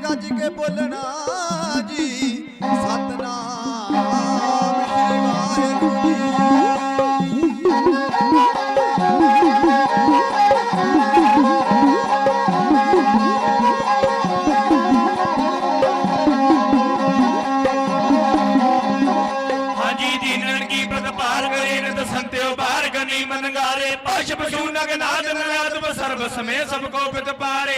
गज के बोलना जी सतनाम श्री वाहेगुरु सर्व समय सबको पित पारे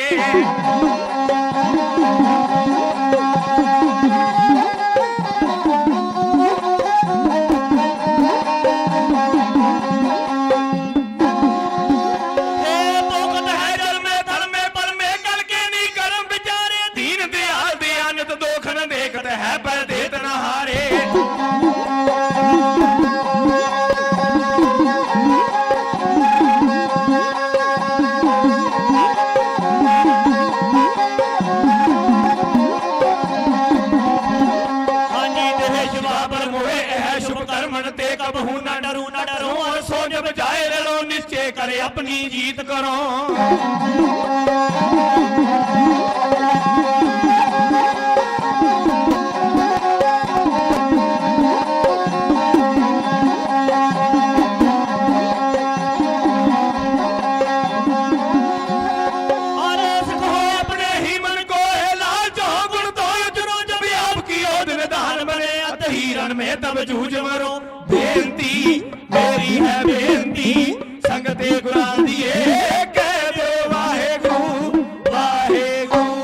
करे अपनी जीत करो में तब जूझ मरो बेनती मेरी है बेनती संगते गुरां दिए कह दो वाहेगुरु वाहेगुरु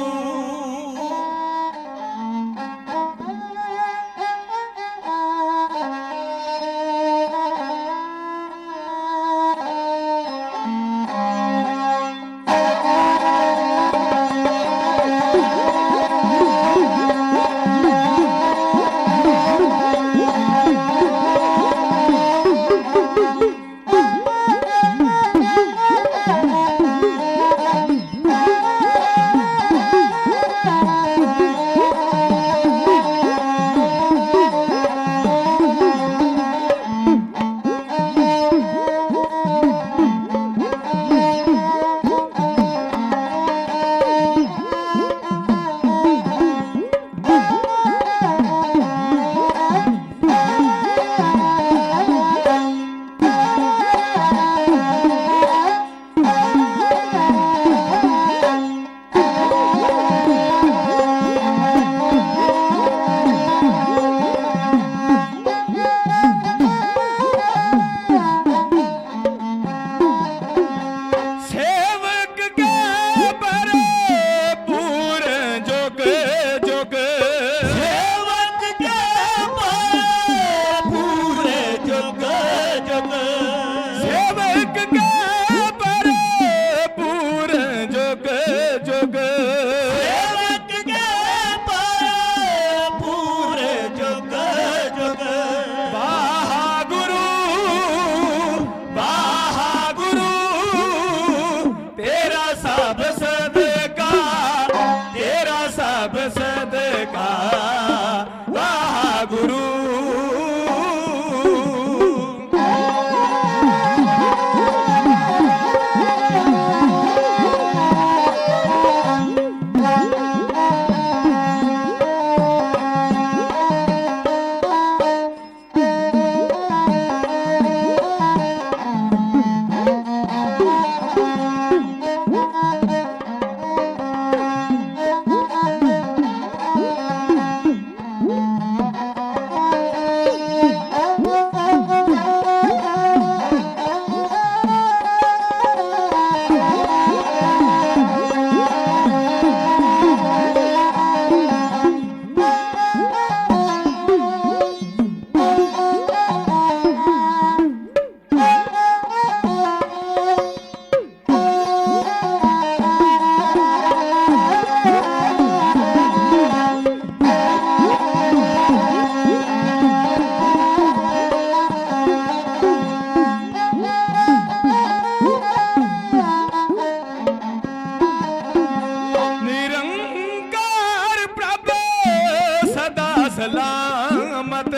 सलामत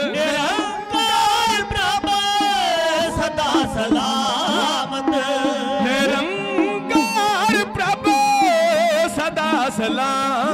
निरंकार प्रभु सदा सलामत निरंकार प्रभु सदा सलामत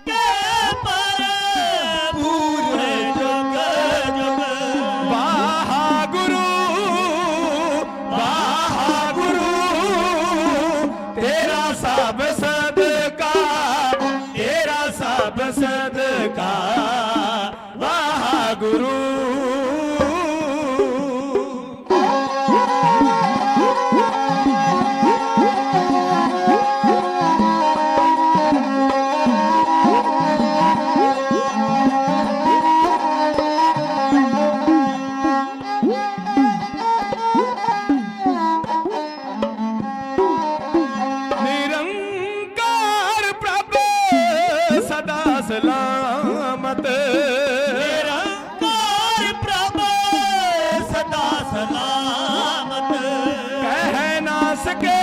ਕੇ ਪਰ ਪੂਰੇ ਜੁਗ ਜੁਗ ਵਾਹਿਗੁਰੂ ਵਾਹਿਗੁਰੂ ਤੇਰਾ ਸਭ ਸਦਕਾ ਤੇਰਾ ਸਭ ਸਦਕਾ ਵਾਹਿਗੁਰੂ ਨਿਰੰਕਾਰ ਪ੍ਰਭ ਸਦਾ ਸਲਾਮਤ ਨਿਰੰਕਾਰ ਪ੍ਰਭ ਸਦਾ ਸਲਾਮਤ ਕਹਿ ਨਾ ਸਕੇ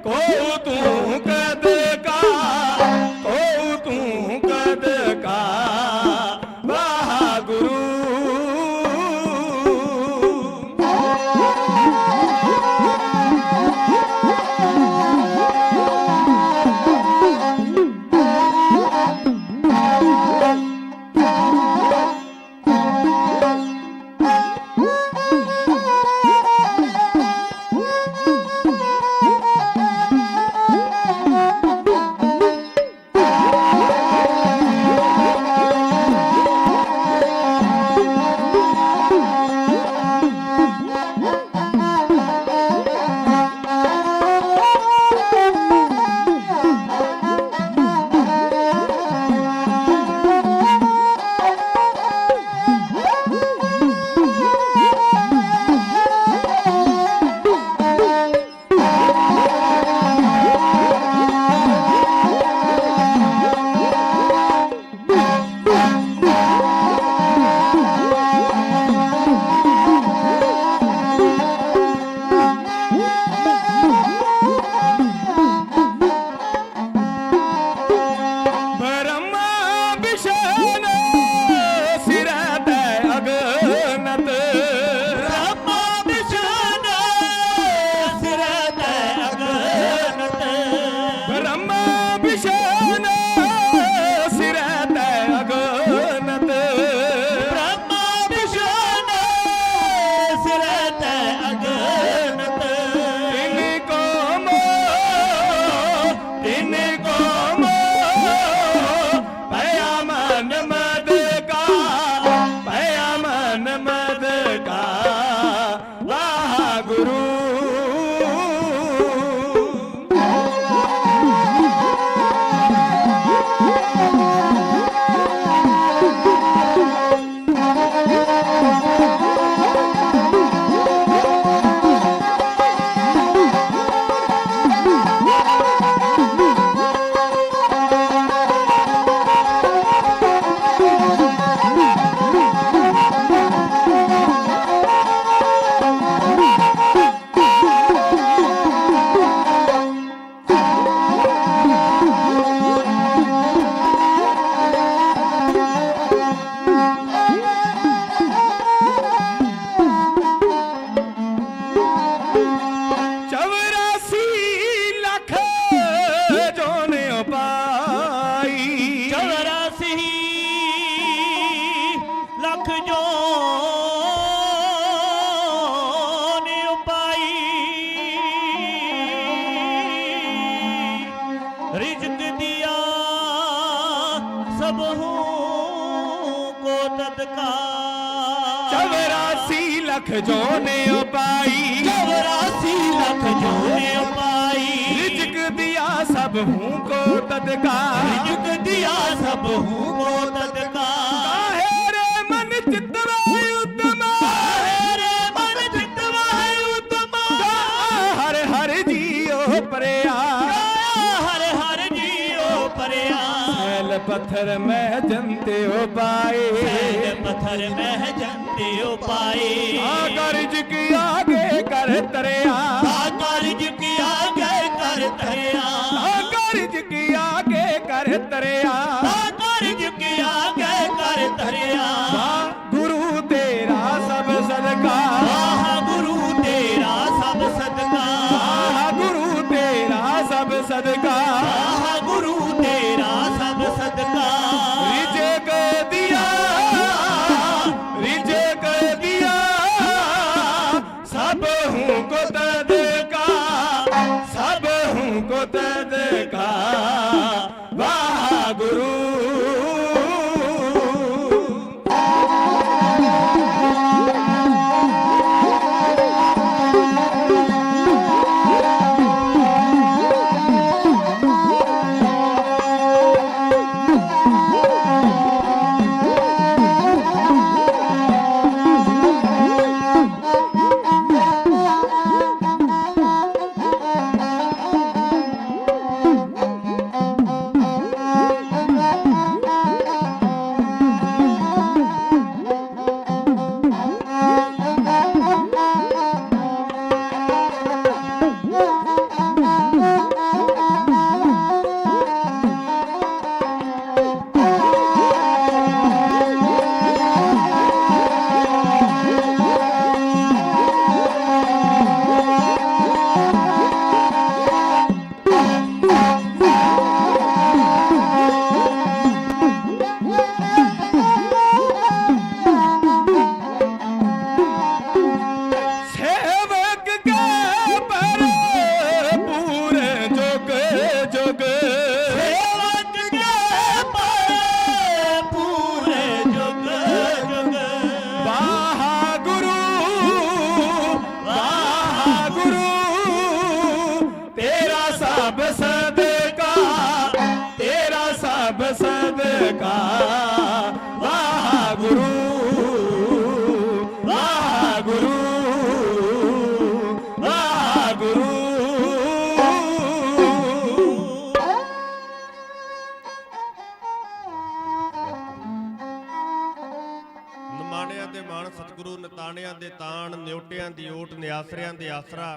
ਕੋ ਤੂੰ ਕਦ ਕਾ ਕੋ ਤੂੰ ਕਦ ਕਾ ਵਾਹਿਗੁਰੂ ਬ੍ਰਹਮਾ ਵਿਸ਼ਨ ਸਿਰ ਤੇ ਅਗਨਤ ਬ੍ਰਹਮਾ ਵਿਸ਼ਨ ਸਿਰ ਤੇ ਅਗਨਤ ਬ੍ਰਹਮਾ ਵਿਸ਼ਨ ਸਿਰ ਤੇ ਅਗਨਤ ਬ੍ਰਹਮਾ ਵਿਸ਼ਨ ਸਿਰ ਤੇ ਅਗਨਤ ਤਿਨ ਕੋ ਭਇਆ ਮਨ ਮਦ ਕਾ ਵਾਹਿਗੁਰੂ रिज़्क़ दिया सबहू को तदका 84 ਲੱਖ ਜੋਨੇ ਪਾਈ 84 ਲੱਖ ਜੋਨੇ ਪਾਈ ਰਿਜ਼ਕ ਦਿਆ ਸਭ ਹੂੰ ਕੋ ਤਦਕਾ ਰਿਜ਼ਕ ਦਿਆ ਸਭ ਹੂੰ ਕੋ ਤਦਕਾ ਕਾਹੇ ਰੇ ਮਨ ਚਿੱਤ ਵੇ ਉਤਮਾ ਰੇ ਮਨ ਚਿੱਤ ਵਾਹਿ ਉਤਮਾ ਹਰ ਹਰ ਜੀਓ ਪਰਿਆ ਹਰ ਹਰ ਜੀਓ ਪਰਿਆ ਸੈਲ ਪੱਥਰ ਮੈਂ ਜੰਤੇ ਓ ਪਾਏ ਸੈਲ ਪੱਥਰ ਮਹਿ ਜੰਤੇ ਓ ਪਾਏ ਆ ਕਰਜ ਕੀ ਆਗੇ ਕਰ ਤਰਿਆ ਆ ਕਾਰਜ ਕੀ ਆਗੇ ਕਰ ਤਰਿਆ ਆ ਕਰਜ ਕੀ ਆਗੇ ਕਰ ਤਰਿਆ ਆ ਕਾਰਜ ਕੀ ਆਗੇ ਕਰ ਤਰਿਆ ਵਾਹ ਗੁਰੂ ਤੇਰਾ ਸਭ ਸਦਕਾ ਵਾਹ ਗੁਰੂ ਤੇਰਾ ਸਭ ਸਦਕਾ ਵਾਹ ਗੁਰੂ ਤੇਰਾ ਮਾਣਿਆਂ ਦੇ ਮਾਣ ਸਤਿਗੁਰੂ ਨਿਤਾਣਿਆਂ ਦੇ ਤਾਣ ਨਿਉਟਿਆਂ ਦੀ ਓਟ ਨਿਆਸਰਿਆਂ ਦੇ ਆਸਰਾ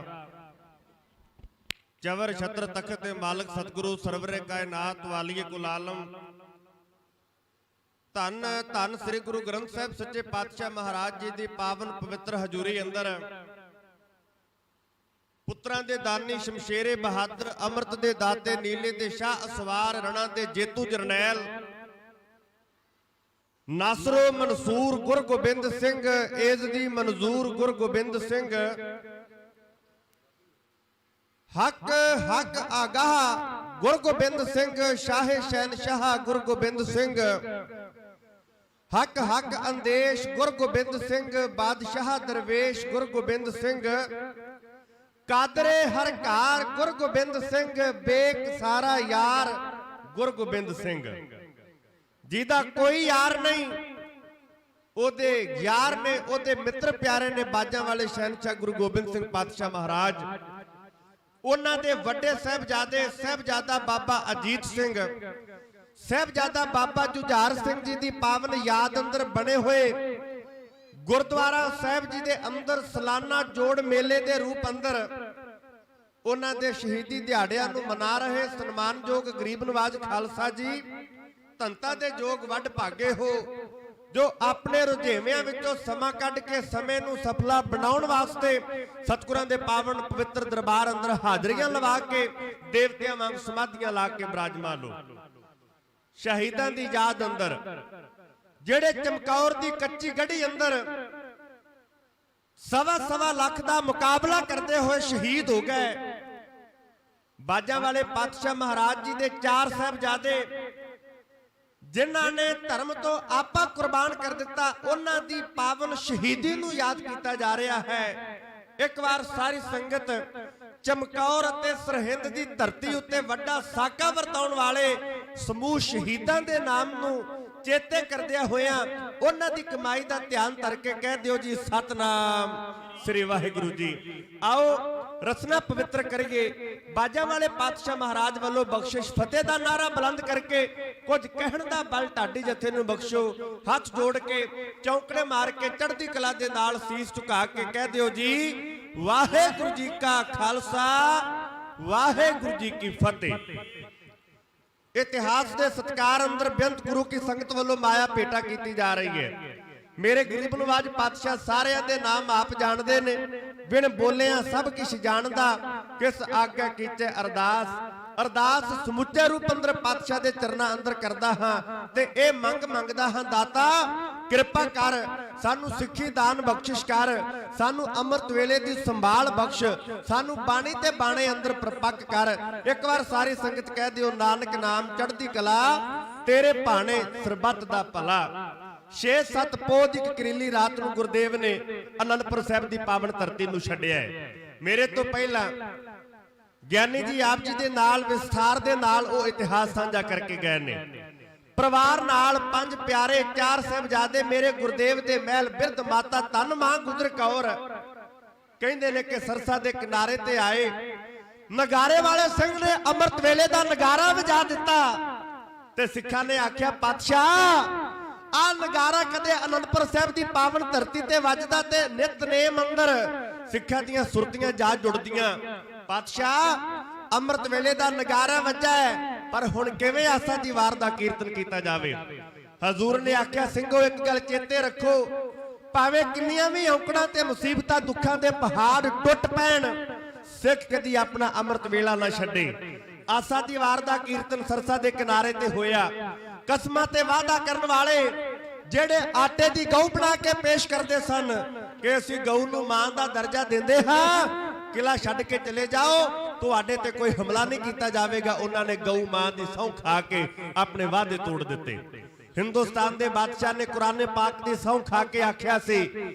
ਚਵਰ ਛਤਰ ਤਖਤ ਦੇ ਮਾਲਕ ਸਤਿਗੁਰੂ ਸਰਵਰੇ ਕਾਇਨਾਤ ਵਾਲੀਏ ਕੁਲ ਆਲਮ ਧੰਨ ਧੰਨ ਸ੍ਰੀ ਗੁਰੂ ਗ੍ਰੰਥ ਸਾਹਿਬ ਸੱਚੇ ਪਾਤਸ਼ਾਹ ਮਹਾਰਾਜ ਜੀ ਦੀ ਪਾਵਨ ਪਵਿੱਤਰ ਹਜ਼ੂਰੀ ਅੰਦਰ ਪੁੱਤਰਾਂ ਦੇ ਦਾਨੀ ਸ਼ਮਸ਼ੇਰੇ ਬਹਾਦਰ ਅੰਮ੍ਰਿਤ ਦੇ ਦਾਤੇ ਨੀਲੇ ਦੇ ਸ਼ਾਹ ਅਸਵਾਰ ਰਣਾ ਦੇ ਜੇਤੂ ਜਰਨੈਲ ਨਾਸਰੋ ਮਨਸੂਰ ਗੁਰ ਗੋਬਿੰਦ ਸਿੰਘ ਏਜ਼ ਦੀ ਮਨਜ਼ੂਰ ਗੁਰ ਗੋਬਿੰਦ ਸਿੰਘ ਹੱਕ ਹੱਕ ਆਗਾਹ ਗੁਰ ਗੋਬਿੰਦ ਸਿੰਘ ਸ਼ਾਹੇ ਸ਼ਹਿਨਸ਼ਾਹ ਗੁਰ ਗੋਬਿੰਦ ਸਿੰਘ ਹੱਕ ਹੱਕ ਅੰਦੇਸ਼ ਗੁਰ ਗੋਬਿੰਦ ਸਿੰਘ ਬਾਦਸ਼ਾਹ ਦਰਵੇਸ਼ ਗੁਰ ਗੋਬਿੰਦ ਸਿੰਘ ਕਾਦਰੇ ਹਰ ਘਾਰ ਗੁਰ ਗੋਬਿੰਦ ਸਿੰਘ ਬੇਕ ਸਾਰਾ ਯਾਰ ਗੁਰ ਗੋਬਿੰਦ ਸਿੰਘ ਜਿਹਦਾ ਕੋਈ ਯਾਰ ਨਹੀਂ ਉਹਦੇ ਯਾਰ ਨੇ ਉਹਦੇ ਮਿੱਤਰ ਪਿਆਰੇ ਨੇ ਬਾਜਾਂ ਵਾਲੇ ਸ਼ਹਿਨਸ਼ਾਹ ਗੁਰੂ ਗੋਬਿੰਦ ਸਿੰਘ ਪਾਤਸ਼ਾਹ ਮਹਾਰਾਜ ਉਹਨਾਂ ਦੇ ਵੱਡੇ ਸਾਹਿਬਜ਼ਾਦੇ ਸਾਹਿਬਜ਼ਾਦਾ ਬਾਬਾ ਅਜੀਤ ਸਿੰਘ ਸਾਹਿਬਜ਼ਾਦਾ ਬਾਬਾ ਜੁਝਾਰ ਸਿੰਘ ਜੀ ਦੀ ਪਾਵਨ ਯਾਦ ਅੰਦਰ ਬਣੇ ਹੋਏ ਗੁਰਦੁਆਰਾ ਸਾਹਿਬ ਜੀ ਦੇ ਅੰਦਰ ਸਾਲਾਨਾ ਜੋੜ ਮੇਲੇ ਦੇ ਰੂਪ ਅੰਦਰ ਉਹਨਾਂ ਦੇ ਸ਼ਹੀਦੀ ਦਿਹਾੜਿਆਂ ਨੂੰ ਮਨਾ ਰਹੇ ਸਨਮਾਨਯੋਗ ਗਰੀਬ ਨਵਾਜ਼ ਖਾਲਸਾ ਜੀ ਧੰਤਾ ਦੇ ਯੋਗ ਵੱਡ ਭਾਗੇ ਹੋ ਜੋ ਆਪਣੇ ਰੁਝੇਵਿਆਂ ਵਿੱਚੋਂ ਸਮਾਂ ਕੱਢ ਕੇ ਸਮੇਂ ਨੂੰ ਸਫਲਾ ਬਣਾਉਣ ਵਾਸਤੇ ਸਤਿਗੁਰਾਂ ਦੇ ਪਾਵਨ ਪਵਿੱਤਰ ਦਰਬਾਰ ਅੰਦਰ ਹਾਜ਼ਰੀਆਂ ਲਵਾ ਕੇ ਦੇਵਤਿਆਂ ਵਾਂਗ ਸਮਾਧੀਆਂ ਲਾ ਕੇ ਬਿਰਾਜਮਾਨ ਹੋ ਸ਼ਹੀਦਾਂ ਦੀ ਯਾਦ ਅੰਦਰ ਜਿਹੜੇ ਚਮਕੌਰ ਦੀ ਕੱਚੀ ਗੜੀ ਅੰਦਰ ਸਵਾ ਲੱਖ ਦਾ ਮੁਕਾਬਲਾ ਕਰਦੇ ਹੋਏ ਸ਼ਹੀਦ ਹੋ ਗਏ ਬਾਜਾਂ ਵਾਲੇ ਪਾਤਸ਼ਾਹ ਮਹਾਰਾਜ ਜੀ ਦੇ 4 ਸਾਹਿਬਜ਼ਾਦੇ ਜਿਨ੍ਹਾਂ ਨੇ ਧਰਮ ਤੋਂ ਆਪਾ ਕੁਰਬਾਨ ਕਰ ਦਿੱਤਾ ਉਹਨਾਂ ਦੀ ਪਾਵਨ ਸ਼ਹੀਦੀ ਨੂੰ ਯਾਦ ਕੀਤਾ ਜਾ ਰਿਹਾ ਹੈ ਇੱਕ ਵਾਰ ਸਾਰੀ ਸੰਗਤ ਚਮਕੌਰ ਅਤੇ ਸਰਹਿੰਦ ਦੀ ਧਰਤੀ ਉੱਤੇ ਵੱਡਾ ਸਾਕਾ ਵਰਤਾਉਣ ਵਾਲੇ ਸਮੂਹ ਸ਼ਹੀਦਾਂ ਦੇ ਨਾਮ ਨੂੰ ਚੇਤੇ ਕਰਦਿਆਂ ਹੋਇਆਂ ਉਹਨਾਂ ਦੀ ਕਮਾਈ ਦਾ ਧਿਆਨ ਧਰ ਕੇ ਕਹਿ ਦਿਓ ਜੀ ਸਤਨਾਮ ਸ੍ਰੀ ਵਾਹਿਗੁਰੂ ਜੀ ਆਓ ਰਸਨਾ ਪਵਿੱਤਰ ਕਰੀਏ ਬਾਜਾਂ ਵਾਲੇ ਪਾਤਸ਼ਾਹ ਮਹਾਰਾਜ ਵੱਲੋਂ ਬਖਸ਼ਿਸ਼ ਫਤਿਹ ਦਾ ਨਾਰਾ ਬੁਲੰਦ ਕਰਕੇ ਕੁਝ ਕਹਿਣ ਦਾ ਬਲ ਢਾਡੀ ਜਥੇ ਨੂੰ ਬਖਸ਼ੋ ਹੱਥ ਜੋੜ ਕੇ ਚੌਂਕੜੇ ਮਾਰ ਕੇ ਚੜ੍ਹਦੀ ਕਲਾ ਦੇ ਨਾਲ ਸੀਸ ਝੁਕਾ ਕੇ ਕਹਿ ਦਿਓ ਜੀ ਵਾਹਿਗੁਰੂ ਜੀ ਕਾ ਖਾਲਸਾ ਵਾਹਿਗੁਰੂ ਜੀ ਕੀ ਫਤਿਹ ਇਤਿਹਾਸ ਦੇ ਸਤਕਾਰ ਅੰਦਰ ਬੇਅੰਤ ਗੁਰੂ ਕੀ ਸੰਗਤ ਵੱਲੋਂ ਮਾਇਆ ਭੇਟਾ ਕੀਤੀ ਜਾ ਰਹੀ ਹੈ ਮੇਰੇ ਗਰੀਬ ਨਵਾਜ਼ ਪਾਤਸ਼ਾਹ ਸਾਰਿਆਂ ਦੇ ਨਾਮ ਆਪ ਜਾਣਦੇ ਨੇ ਬਿਨ ਬੋਲਿਆਂ ਸਭ ਕੁਝ ਜਾਣਦਾ ਕਿਸ ਆਗਿਆ ਕੀਤੇ ਅਰਦਾਸ ਅਰਦਾਸ ਸਮੁੱਚੇ ਰੂਪ ਅੰਦਰ ਪਾਤਸ਼ਾਹ ਦੇ ਚਰਨਾਂ ਅੰਦਰ ਕਰਦਾ ਹਾਂ ਤੇ ਇਹ ਮੰਗਦਾ ਹਾਂ ਦਾਤਾ ਕਿਰਪਾ ਕਰ ਸਾਨੂੰ ਸਿੱਖੀ ਦਾਨ ਬਖਸ਼ਿਸ਼ ਕਰ ਸਾਨੂੰ ਅੰਮ੍ਰਿਤ ਵੇਲੇ ਦੀ ਸੰਭਾਲ ਬਖਸ਼ ਸਾਨੂੰ ਬਾਣੀ ਤੇ ਬਾਣੇ ਅੰਦਰ ਪ੍ਰਪੱਕ ਕਰ ਇੱਕ ਵਾਰ ਸਾਰੀ ਸੰਗਤ ਕਹਿ ਦਿਓ ਨਾਨਕ ਨਾਮ ਚੜ੍ਹਦੀ ਕਲਾ ਤੇਰੇ ਭਾਣੇ ਸਰਬੱਤ ਦਾ ਭਲਾ 6-7 ਪੋਹ ਦੀ ਕਰੀਲੀ ਰਾਤ ਨੂੰ ਗੁਰਦੇਵ ਨੇ ਅਨੰਦਪੁਰ ਸਾਹਿਬ ਦੀ ਪਾਵਨ ਧਰਤੀ ਨੂੰ ਛੱਡਿਆ ਹੈ ਮੇਰੇ ਤੋਂ ਪਹਿਲਾਂ ਗਿਆਨੀ ਜੀ ਆਪ ਜੀ ਦੇ ਨਾਲ ਵਿਸਥਾਰ ਦੇ ਨਾਲ ਉਹ ਇਤਿਹਾਸ ਸਾਂਝਾ ਕਰਕੇ ਗਏ ਨੇ ਪਰਿਵਾਰ ਨਾਲ 5 ਪਿਆਰੇ 4 ਸਾਹਿਬਜ਼ਾਦੇ ਮੇਰੇ ਗੁਰਦੇਵ ਦੇ ਮਹਿਲ ਬਿਰਧ ਮਾਤਾ ਧੰਨ ਮਾਂ ਗੁਜਰ ਕੌਰ ਕਹਿੰਦੇ ਨੇ ਕਿ ਸਰਸਾ ਦੇ ਕਿਨਾਰੇ ਤੇ ਆਏ ਨਗਾਰੇ ਵਾਲੇ ਸਿੰਘ ਨੇ ਅੰਮ੍ਰਿਤ ਵੇਲੇ ਦਾ ਨਗਾਰਾ ਵਜਾ ਦਿੱਤਾ ਤੇ ਸਿੱਖਾਂ ਨੇ ਆਖਿਆ ਪਾਤਸ਼ਾਹ ਆ ਨਗਾਰਾ ਕਦੇ ਅਨੰਦਪੁਰ ਸਾਹਿਬ ਦੀ ਪਾਵਨ ਧਰਤੀ ਤੇ ਵੱਜਦਾ ਤੇ ਨਿਤਨੇਮ ਅੰਦਰ ਸਿੱਖਾਂ ਦੀਆਂ ਸੁਰਤੀਆਂ ਜਾ ਜੁੜਦੀਆਂ ਪਾਤਸ਼ਾਹ ਅੰਮ੍ਰਿਤ ਵੇਲੇ ਦਾ ਨਗਾਰਾ ਵੱਜਾ ਹੈ ਪਰ ਹੁਣ ਕਿਵੇਂ ਆਸਾ ਦੀ ਵਾਰ ਦਾ ਕੀਰਤਨ ਕੀਤਾ ਜਾਵੇ ਹਜ਼ੂਰ ਨੇ ਆਖਿਆ ਸਿੰਘੋ ਇੱਕ ਗੱਲ ਚੇਤੇ ਰੱਖੋ ਭਾਵੇਂ ਕਿੰਨੀਆਂ ਵੀ ਔਕੜਾਂ ਤੇ ਮੁਸੀਬਤਾਂ ਦੁੱਖਾਂ ਦੇ ਪਹਾੜ ਟੁੱਟ ਪੈਣ ਸਿੱਖ ਕਦੀ ਆਪਣਾ ਅੰਮ੍ਰਿਤ ਵੇਲਾ ਨਾ ਛੱਡੇ ਆਸਾ ਦੀ ਵਾਰ ਦਾ ਕੀਰਤਨ ਸਰਸਾ ਦੇ ਕਿਨਾਰੇ ਤੇ ਹੋਇਆ ਕਸਮਾਂ ਤੇ ਵਾਅਦਾ ਕਰਨ ਵਾਲੇ ਜਿਹੜੇ ਆਟੇ ਦੀ ਗਊ ਬਣਾ ਕੇ ਪੇਸ਼ ਕਰਦੇ ਸਨ ਕਿ ਅਸੀਂ ਗਊ ਨੂੰ ਮਾਂ ਦਾ ਦਰਜਾ ਦਿੰਦੇ ਹਾਂ ਕਿਲਾ ਛੱਡ ਕੇ ਚਲੇ ਜਾਓ ਤੁਹਾਡੇ ਤੇ ਕੋਈ ਹਮਲਾ ਨਹੀਂ ਕੀਤਾ ਜਾਵੇਗਾ ਉਹਨਾਂ ਨੇ ਗਊ ਮਾਂ ਦੀ ਸਹੁੰ ਖਾ ਕੇ ਆਪਣੇ ਵਾਅਦੇ ਤੋੜ ਦਿੱਤੇ ਹਿੰਦੁਸਤਾਨ ਦੇ ਬਾਦਸ਼ਾਹ ਨੇ ਕੁਰਾਨ ਪਾਕ ਦੀ ਸਹੁੰ ਖਾ ਕੇ ਆਖਿਆ ਸੀ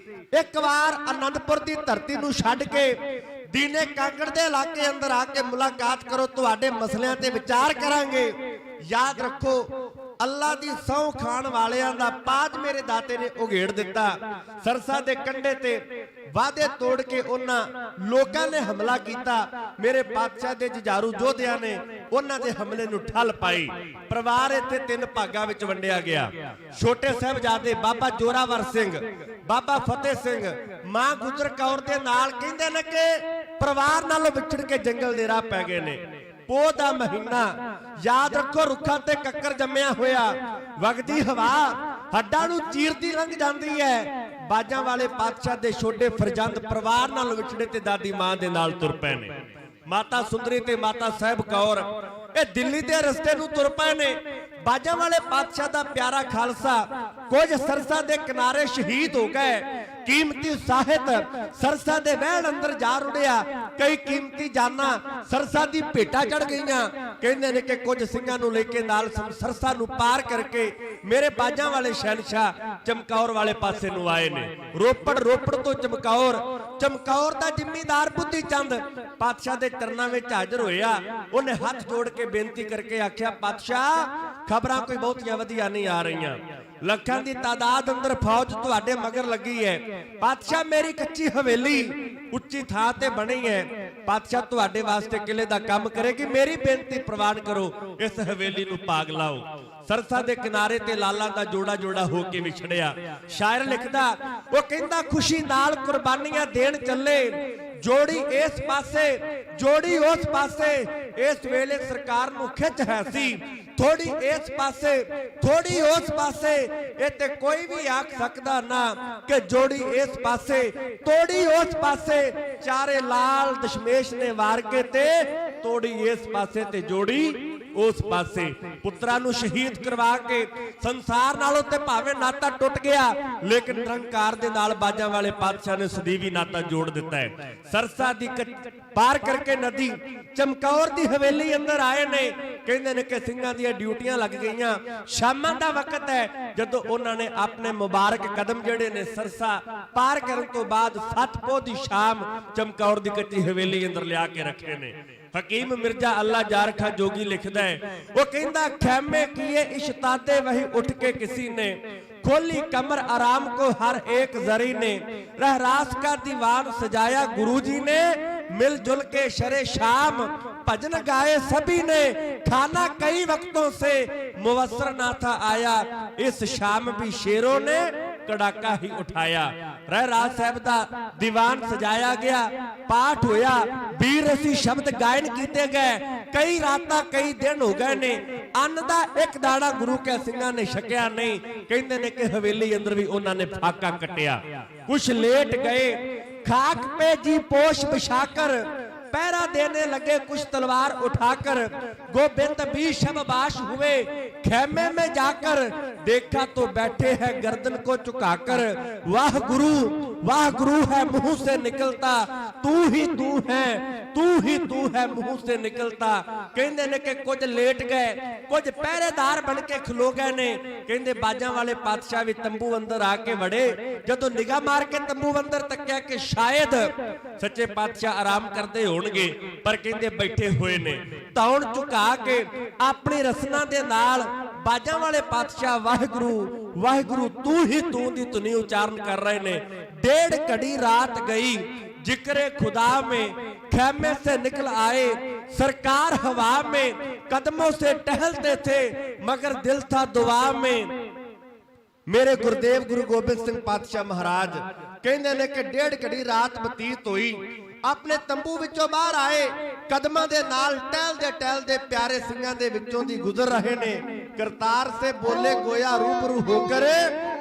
ਇੱਕ ਵਾਰ ਅਨੰਦਪੁਰ ਦੀ ਧਰਤੀ ਨੂੰ ਛੱਡ ਕੇ ਦੀਨੇ ਕਾਂਗੜ ਦੇ ਇਲਾਕੇ ਅੰਦਰ ਆ ਕੇ ਮੁਲਾਕਾਤ ਕਰੋ ਤੁਹਾਡੇ ਮਸਲਿਆਂ ਤੇ ਵਿਚਾਰ ਕਰਾਂਗੇ ਯਾਦ ਰੱਖੋ ਅੱਲਾ ਦੀ ਸਹੁੰ ਖਾਣ ਵਾਲਿਆਂ ਦਾ ਪਾਜ ਮੇਰੇ ਦਾਤੇ ਨੇ ਉਘੇੜ ਦਿੱਤਾ ਸਰਸਾ ਦੇ ਕੰਢੇ ਤੇ ਵਾਅਦੇ ਤੋੜ ਕੇ ਉਹਨਾਂ ਲੋਕਾਂ ਨੇ ਹਮਲਾ ਕੀਤਾ ਮੇਰੇ ਪਾਤਸ਼ਾਹ ਦੇ ਜੁਝਾਰੂ ਯੋਧਿਆਂ ਨੇ ਉਹਨਾਂ ਦੇ ਹਮਲੇ ਨੂੰ ਠੱਲ ਪਾਈ। ਪਰਿਵਾਰ ਇੱਥੇ ਤਿੰਨ ਭਾਗਾਂ ਵਿੱਚ ਵੰਡਿਆ ਗਿਆ। ਛੋਟੇ ਸਾਹਿਬਜ਼ਾਦੇ ਬਾਬਾ ਜੋਰਾਵਰ ਸਿੰਘ, ਬਾਬਾ ਫਤਿਹ ਸਿੰਘ, ਮਾਂ ਗੁਜਰ ਕੌਰ ਦੇ ਨਾਲ ਕਹਿੰਦੇ ਨੇ ਕਿ ਪਰਿਵਾਰ ਨਾਲੋਂ ਵਿਛੜ ਕੇ ਜੰਗਲ ਦੇ ਰਾਹ ਪੈ ਗਏ ਨੇ। ਪੋਹ ਦਾ ਮਹੀਨਾ, ਯਾਦ ਰੱਖੋ, ਰੁੱਖਾਂ ਤੇ ਕੱਕਰ ਜੰਮਿਆ ਹੋਇਆ, ਵਗਦੀ ਹਵਾ ਹੱਡਾਂ ਨੂੰ ਚੀਰਦੀ ਲੰਘ ਜਾਂਦੀ ਹੈ। ਬਾਜਾਂ ਵਾਲੇ ਪਾਤਸ਼ਾਹ ਦੇ ਛੋਟੇ ਫਰਜ਼ੰਦ ਪਰਿਵਾਰ ਨਾਲ ਵਿਛੜੇ ਤੇ ਦਾਦੀ ਮਾਂ ਦੇ ਨਾਲ ਤੁਰ ਪਏ ਨੇ। ਮਾਤਾ ਸੁੰਦਰੀ ਤੇ ਮਾਤਾ ਸਾਹਿਬ ਕੌਰ ਇਹ ਦਿੱਲੀ ਦੇ ਰਸਤੇ ਨੂੰ ਤੁਰ ਪਏ ਨੇ। ਬਾਜਾਂ ਵਾਲੇ ਪਾਤਸ਼ਾਹ ਦਾ ਪਿਆਰਾ ਖਾਲਸਾ ਕੁਝ ਸਰਸਾ ਦੇ ਕਿਨਾਰੇ ਸ਼ਹੀਦ ਹੋ ਗਏ। ਕੀਮਤੀ ਸਾਹਿਤ ਸਰਸਾ ਦੇ ਵਹਿਣ ਅੰਦਰ ਜਾ ਰੁੜਿਆ। ਕਈ ਕੀਮਤੀ ਜਾਨਾਂ ਸਰਸਾ ਦੀ ਭੇਟਾ ਚੜ ਗਈਆਂ। ਕਹਿੰਦੇ ਨੇ ਕਿ ਕੁਝ ਸਿੰਘਾਂ ਨੂੰ ਲੈ ਕੇ ਨਾਲ ਸਰਸਾ ਨੂੰ ਪਾਰ ਕਰਕੇ ਮੇਰੇ ਬਾਜਾਂ ਵਾਲੇ ਸ਼ਹਿਨशाह ਚਮਕੌਰ ਵਾਲੇ ਪਾਸੇ ਨੂੰ ਆਏ ਨੇ। ਰੋਪੜ ਤੋਂ ਚਮਕੌਰ ਦਾ ਜ਼ਿੰਮੀਦਾਰ ਬੁੱਧੀ ਚੰਦ ਪਾਤਸ਼ਾਹ ਦੇ ਚਰਨਾਂ ਵਿੱਚ ਹਾਜ਼ਰ ਹੋਇਆ। ਉਹਨੇ ਹੱਥ ਜੋੜ ਕੇ ਬੇਨਤੀ ਕਰਕੇ ਆਖਿਆ, ਪਾਤਸ਼ਾਹ ਖਬਰਾਂ ਕੋਈ ਬਹੁਤੀਆਂ ਵਧੀਆ ਨਹੀਂ ਆ ਰਹੀਆਂ। ਲੱਖਾਂ ਦੀ ਤਾਦਾਦ ਅੰਦਰ ਫੌਜ ਤੁਹਾਡੇ ਮਗਰ ਲੱਗੀ ਹੈ। ਪਾਤਸ਼ਾਹ ਮੇਰੀ ਕੱਚੀ ਹਵੇਲੀ ਉੱਚੀ ਥਾਂ ਤੇ ਬਣੀ ਹੈ। ਪਾਤਸ਼ਾਹ ਤੁਹਾਡੇ ਵਾਸਤੇ ਕਿਲੇ ਦਾ ਕੰਮ ਕਰੇਗੀ। ਮੇਰੀ ਬੇਨਤੀ ਪ੍ਰਵਾਨ ਕਰੋ, ਇਸ ਹਵੇਲੀ ਨੂੰ ਪਾਗ ਲਾਓ। ਸਰਸਾ ਦੇ ਕਿਨਾਰੇ ਤੇ ਲਾਲਾਂ ਦਾ ਜੋੜਾ ਹੋ ਕੇ ਵਿਛੜਿਆ। ਸ਼ਾਇਰ ਲਿਖਦਾ, ਉਹ ਕਹਿੰਦਾ ਖੁਸ਼ੀ ਨਾਲ ਕੁਰਬਾਨੀਆਂ ਦੇਣ ਚੱਲੇ, ਜੋੜੀ ਇਸ ਪਾਸੇ ਜੋੜੀ ਉਸ ਪਾਸੇ। ਇਸ ਵੇਲੇ ਸਰਕਾਰ ਨੂੰ ਖਿੱਚ ਹੈ ਸੀ, ਥੋੜੀ ਇਸ ਪਾਸੇ ਥੋੜੀ ਉਸ ਪਾਸੇ। ਇਹ ਤੇ ਕੋਈ ਵੀ ਆਖ ਸਕਦਾ ਨਾ ਕਿ ਜੋੜੀ ਇਸ ਪਾਸੇ ਤੋੜੀ ਉਸ ਪਾਸੇ। ਚਾਰੇ ਲਾਲ ਦਸ਼ਮੇਸ਼ ਨੇ ਵਾਰ ਕੇ ਤੇ ਤੋੜੀ ਇਸ ਪਾਸੇ ਤੇ ਜੋੜੀ ਉਸ ਪਾਸੇ। ਪੁੱਤਰਾਂ ਨੂੰ ਸ਼ਹੀਦ ਕਰਵਾ ਕੇ ਸੰਸਾਰ ਨਾਲੋਂ ਤੇ ਭਾਵੇਂ ਨਾਤਾ ਟੁੱਟ ਗਿਆ, ਲੇਕਿਨ ਨਿਰੰਕਾਰ ਦੇ ਨਾਲ ਬਾਜਾਂ ਵਾਲੇ ਪਾਤਸ਼ਾਹ ਨੇ ਸਦੀਵੀ ਨਾਤਾ ਜੋੜ ਦਿੱਤਾ ਹੈ। ਸਰਸਾ ਦੀ ਪਾਰ ਕਰਕੇ ਨਦੀ ਚਮਕੌਰ ਦੀ ਹਵੇਲੀ ਅੰਦਰ ਆਏ ਨੇ। ਕਹਿੰਦੇ ਨੇ ਕਿ ਸਿੰਘਾਂ ਦੀਆਂ ਡਿਊਟੀਆਂ ਲੱਗ ਗਈਆਂ। ਸ਼ਾਮਾਂ ਦਾ ਵਕਤ ਹੈ ਜਦੋਂ ਉਹਨਾਂ ਨੇ ਆਪਣੇ ਮੁਬਾਰਕ ਕਦਮ ਜਿਹੜੇ ਨੇ ਸਰਸਾ ਪਾਰ ਕਰਨ ਤੋਂ ਬਾਅਦ 7 ਪੋਹ ਦੀ ਸ਼ਾਮ ਚਮਕੌਰ ਦੀ ਕੱਚੀ ਹਵੇਲੀ ਅੰਦਰ ਲਿਆ ਕੇ ਰੱਖੇ ਨੇ। हकीम मिर्जा अल्लाह जारखा जोगी लिखदा है, वो कहंदा खैमे किए इश्ताते वही उठ के किसी ने, खोली कमर आराम को हर एक जरी ने, रहरास का दीवान सजाया गुरुजी ने, मिलजुल के शरे शाम भजन गाए सभी ने, खाना कई वक्तों से मुवस्सर ना था आया, इस शाम भी शेरों ने कड़ाका ही उठाया। रहरास साहब दा दीवान सजाया गया, पाठ होया, वीर रसी शब्द गायन कीते गए। कई रातां कई दिन हो गए ने, अन्न दा एक दाना गुरु के सिंघां ने छकिया नहीं। कहंदे ने कि हवेली अंदर भी उन्हां ने फाका कटिया। कुछ लेट गए खाक पे जी पोश बिछाकर, पहरा देने लगे कुछ तलवार उठाकर, गोविंद भी शबबाश हुए खेमे में जाकर, देखा तो बैठे हैं गर्दन को झुकाकर, वाह गुरु है मुंह से निकलता, तू ही तू है मुंह से निकलता। कहंदे ने कि कुछ लेट गए, कुछ पहरेदार बन के खलो गए ने। कहंदे बाजां वाले पातशाह भी तंबू अंदर आके वड़े, जदों निगाह मार के तंबू अंदर तक्या कि शायद सच्चे पातशाह आराम करते होणगे, पर कहंदे बैठे हुए ने। तौण झुका के अपनी रसना दे नाल बाजां वाले पातशाह वाहिगुरु तू ही तू दी धुनी उच्चारण कर रहे ने। 1.5 घड़ी रात गई जिक्रे खुदा में, खेमे से निकल आए सरकार हवा में, कदमों से टहलते थे मगर दिल था दुआ में। मेरे गुरुदेव गुरु गोबिंद सिंह पातशाह महाराज कहंदे ने कि 1.5 घड़ी रात बतीत हुई, अपने तंबू विचों बाहर आए, कदमां दे नाल टहलदे प्यारे सिंघां दे विचों दी गुजर रहे ने। करतार से बोले गोया रूबरू होकर,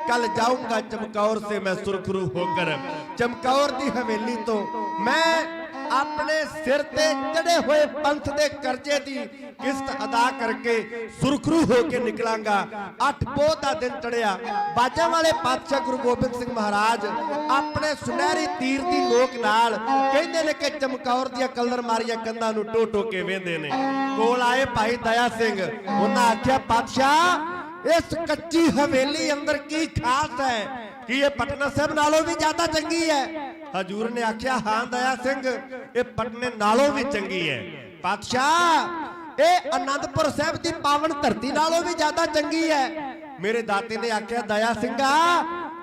कल जाऊंगा चमकौर से मैं सुरखरू होकर। चमकौर दी हवेली तो मैं अपने सिर ते चढ़े हुए पंथ दे कर्जे दी किस्त अदा करके सुरखरू होके निकलांगा। 8 पोह दा दिन चढ़िया। बाजां वाले पातशाह गुरु गोबिंद सिंह महाराज अपने सुनहरी तीर दी नोक नाल कहंदे ने कि चमकौर दी कलर मारिया कंधां नूं टो टो के वेंदे ने। कोल आए भाई दया सिंह, उन्हां आख्या पातशाह इस कच्ची हवेली अंदर की खास है कि ये पटना साहब नालों भी ज्यादा चंगी है। हजूर ने आख्या हां दया सिंह, ये पटने नालों भी चंगी है। पातशाह ये आनंदपुर साहब की पावन धरती नालों भी ज्यादा चंगी है। मेरे दाते ने आख्या दया सिंघा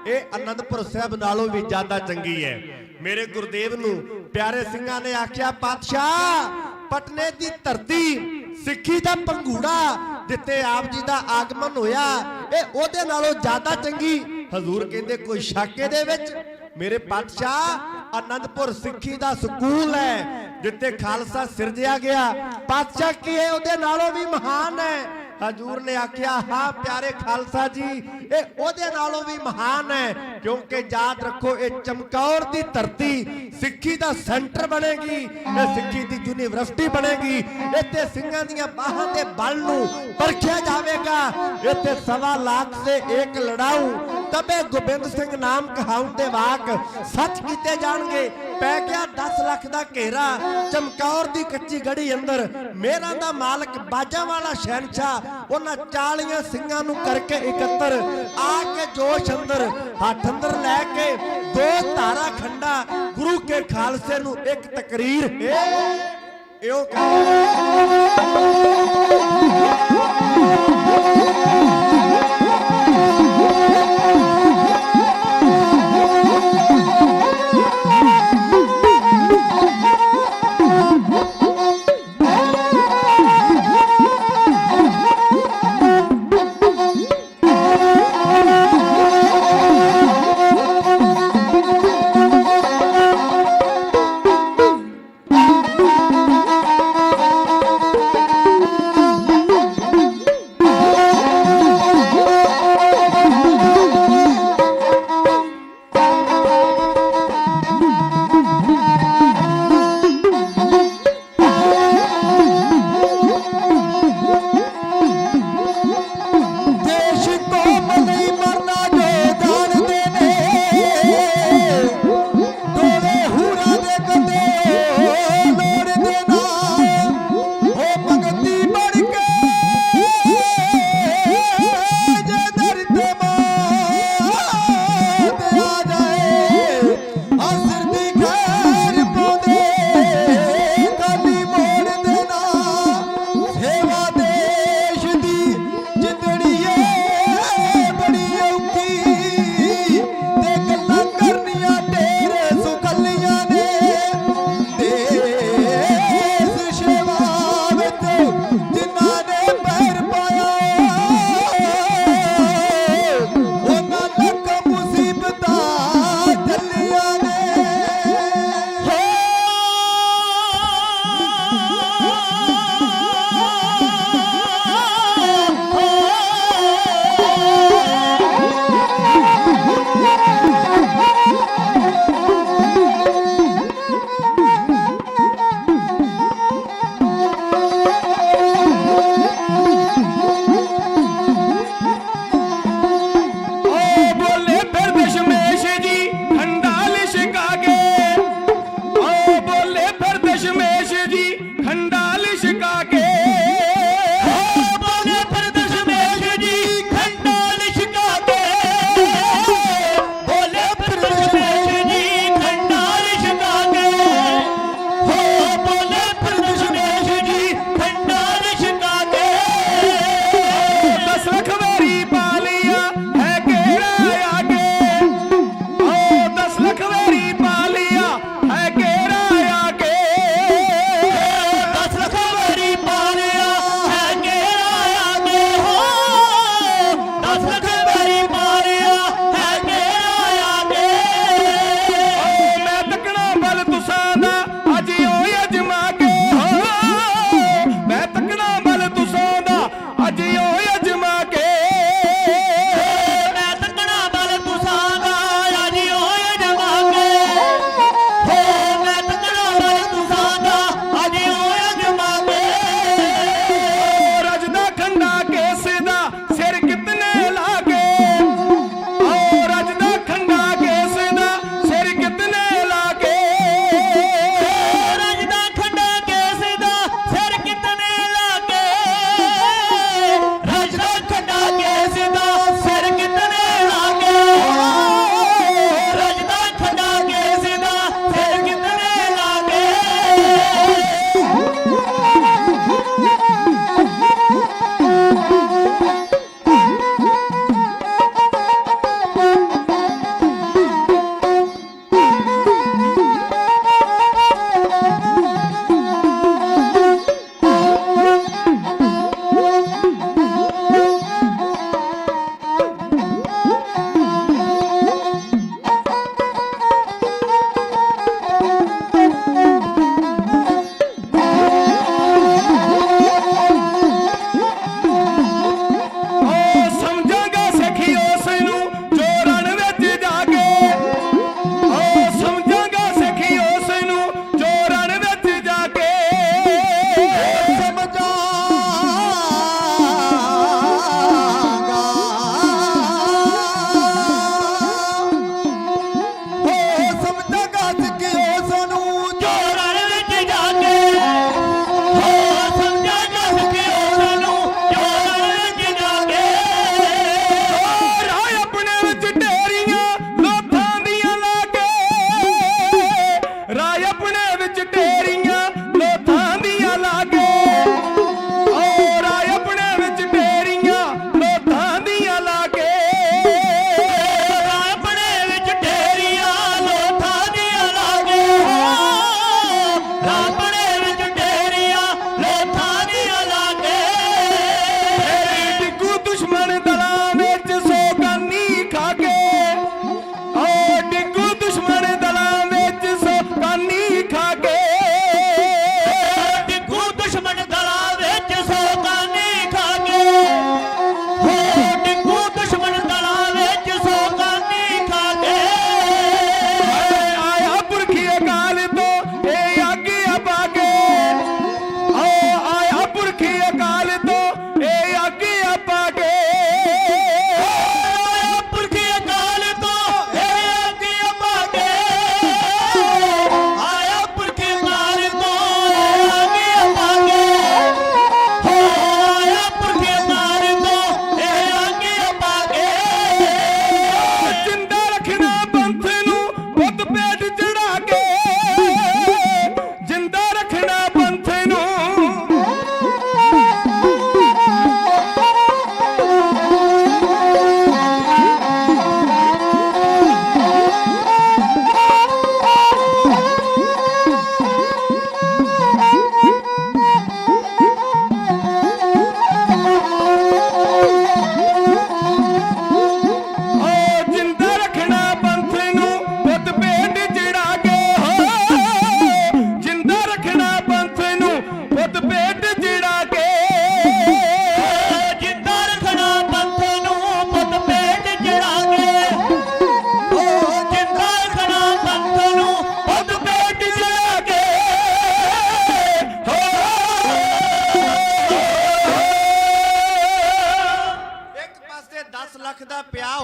ये आनंदपुर साहब नालों भी ज्यादा चंगी है। मेरे गुरुदेव नूं प्यारे सिंघां ने आख्या पातशाह पटने की धरती ਸਿੱਖੀ ਦਾ ਪੰਘੂੜਾ ਜਿੱਤੇ ਆਪ ਜੀ ਦਾ ਆਗਮਨ ਹੋਇਆ ਇਹ ਉਹਦੇ ਨਾਲੋਂ ਜ਼ਿਆਦਾ ਚੰਗੀ ਹਜ਼ੂਰ ਕਹਿੰਦੇ ਕੋਈ ਸ਼ੱਕ ਇਹਦੇ ਵਿੱਚ। ਮੇਰੇ ਪਾਤਸ਼ਾਹ ਆਨੰਦਪੁਰ ਸਿੱਖੀ ਦਾ ਸਕੂਲ ਹੈ ਜਿੱਥੇ ਖਾਲਸਾ ਸਿਰਜਿਆ ਗਿਆ। ਪਾਤਸ਼ਾਹ ਕੀ ਹੈ ਉਹਦੇ ਨਾਲੋਂ ਵੀ ਮਹਾਨ ਹੈ। ਹਜ਼ੂਰ ਨੇ ਆਖਿਆ ਹਾਂ ਪਿਆਰੇ ਖਾਲਸਾ ਜੀ ਇਹ ਉਹਦੇ ਨਾਲੋਂ ਵੀ ਮਹਾਨ ਹੈ ਕਿਉਂਕਿ ਯਾਦ ਰੱਖੋ ਇਹ ਚਮਕੌਰ ਦੀ ਧਰਤੀ ਸਿੱਖੀ ਦਾ ਸੈਂਟਰ ਬਣੇਗੀ, ਇਹ ਸਿੱਖੀ ਦੀ ਯੂਨੀਵਰਸਿਟੀ ਬਣੇਗੀ। ਇੱਥੇ ਸਿੰਘਾਂ ਦੀਆਂ ਬਾਹਾਂ ਦੇ ਬਲ ਨੂੰ ਪਰਖਿਆ ਜਾਵੇਗਾ। ਇੱਥੇ 1.25 ਲੱਖ ਸੇ ਇੱਕ ਲੜਾਊ ਤਬੇ ਗੋਬਿੰਦ ਸਿੰਘ ਨਾਮ ਕਹਾਉਂ ਤੇ ਵਾਕ ਸੱਚ ਕੀਤੇ ਜਾਣਗੇ। ਪੈ ਗਿਆ 10 ਲੱਖ ਦਾ ਘੇਰਾ ਚਮਕੌਰ ਦੀ ਕੱਚੀ ਗੜੀ ਅੰਦਰ। ਮੇਰਾਂ ਦਾ ਮਾਲਕ ਬਾਜਾਂ ਵਾਲਾ ਸ਼ਹਿਨशाह ਉਹਨਾਂ 40 ਸਿੰਘਾਂ ਨੂੰ ਕਰਕੇ ਇਕੱਤਰ ਆ ਕੇ ਜੋਸ਼ ਅੰਦਰ ਹੱਥ ਅੰਦਰ ਲੈ ਕੇ 2 ਧਾਰਾ ਖੰਡਾ ਗੁਰੂ ਕੇ ਖਾਲਸੇ ਨੂੰ ਇੱਕ ਤਕਰੀਰ ਇਹੋ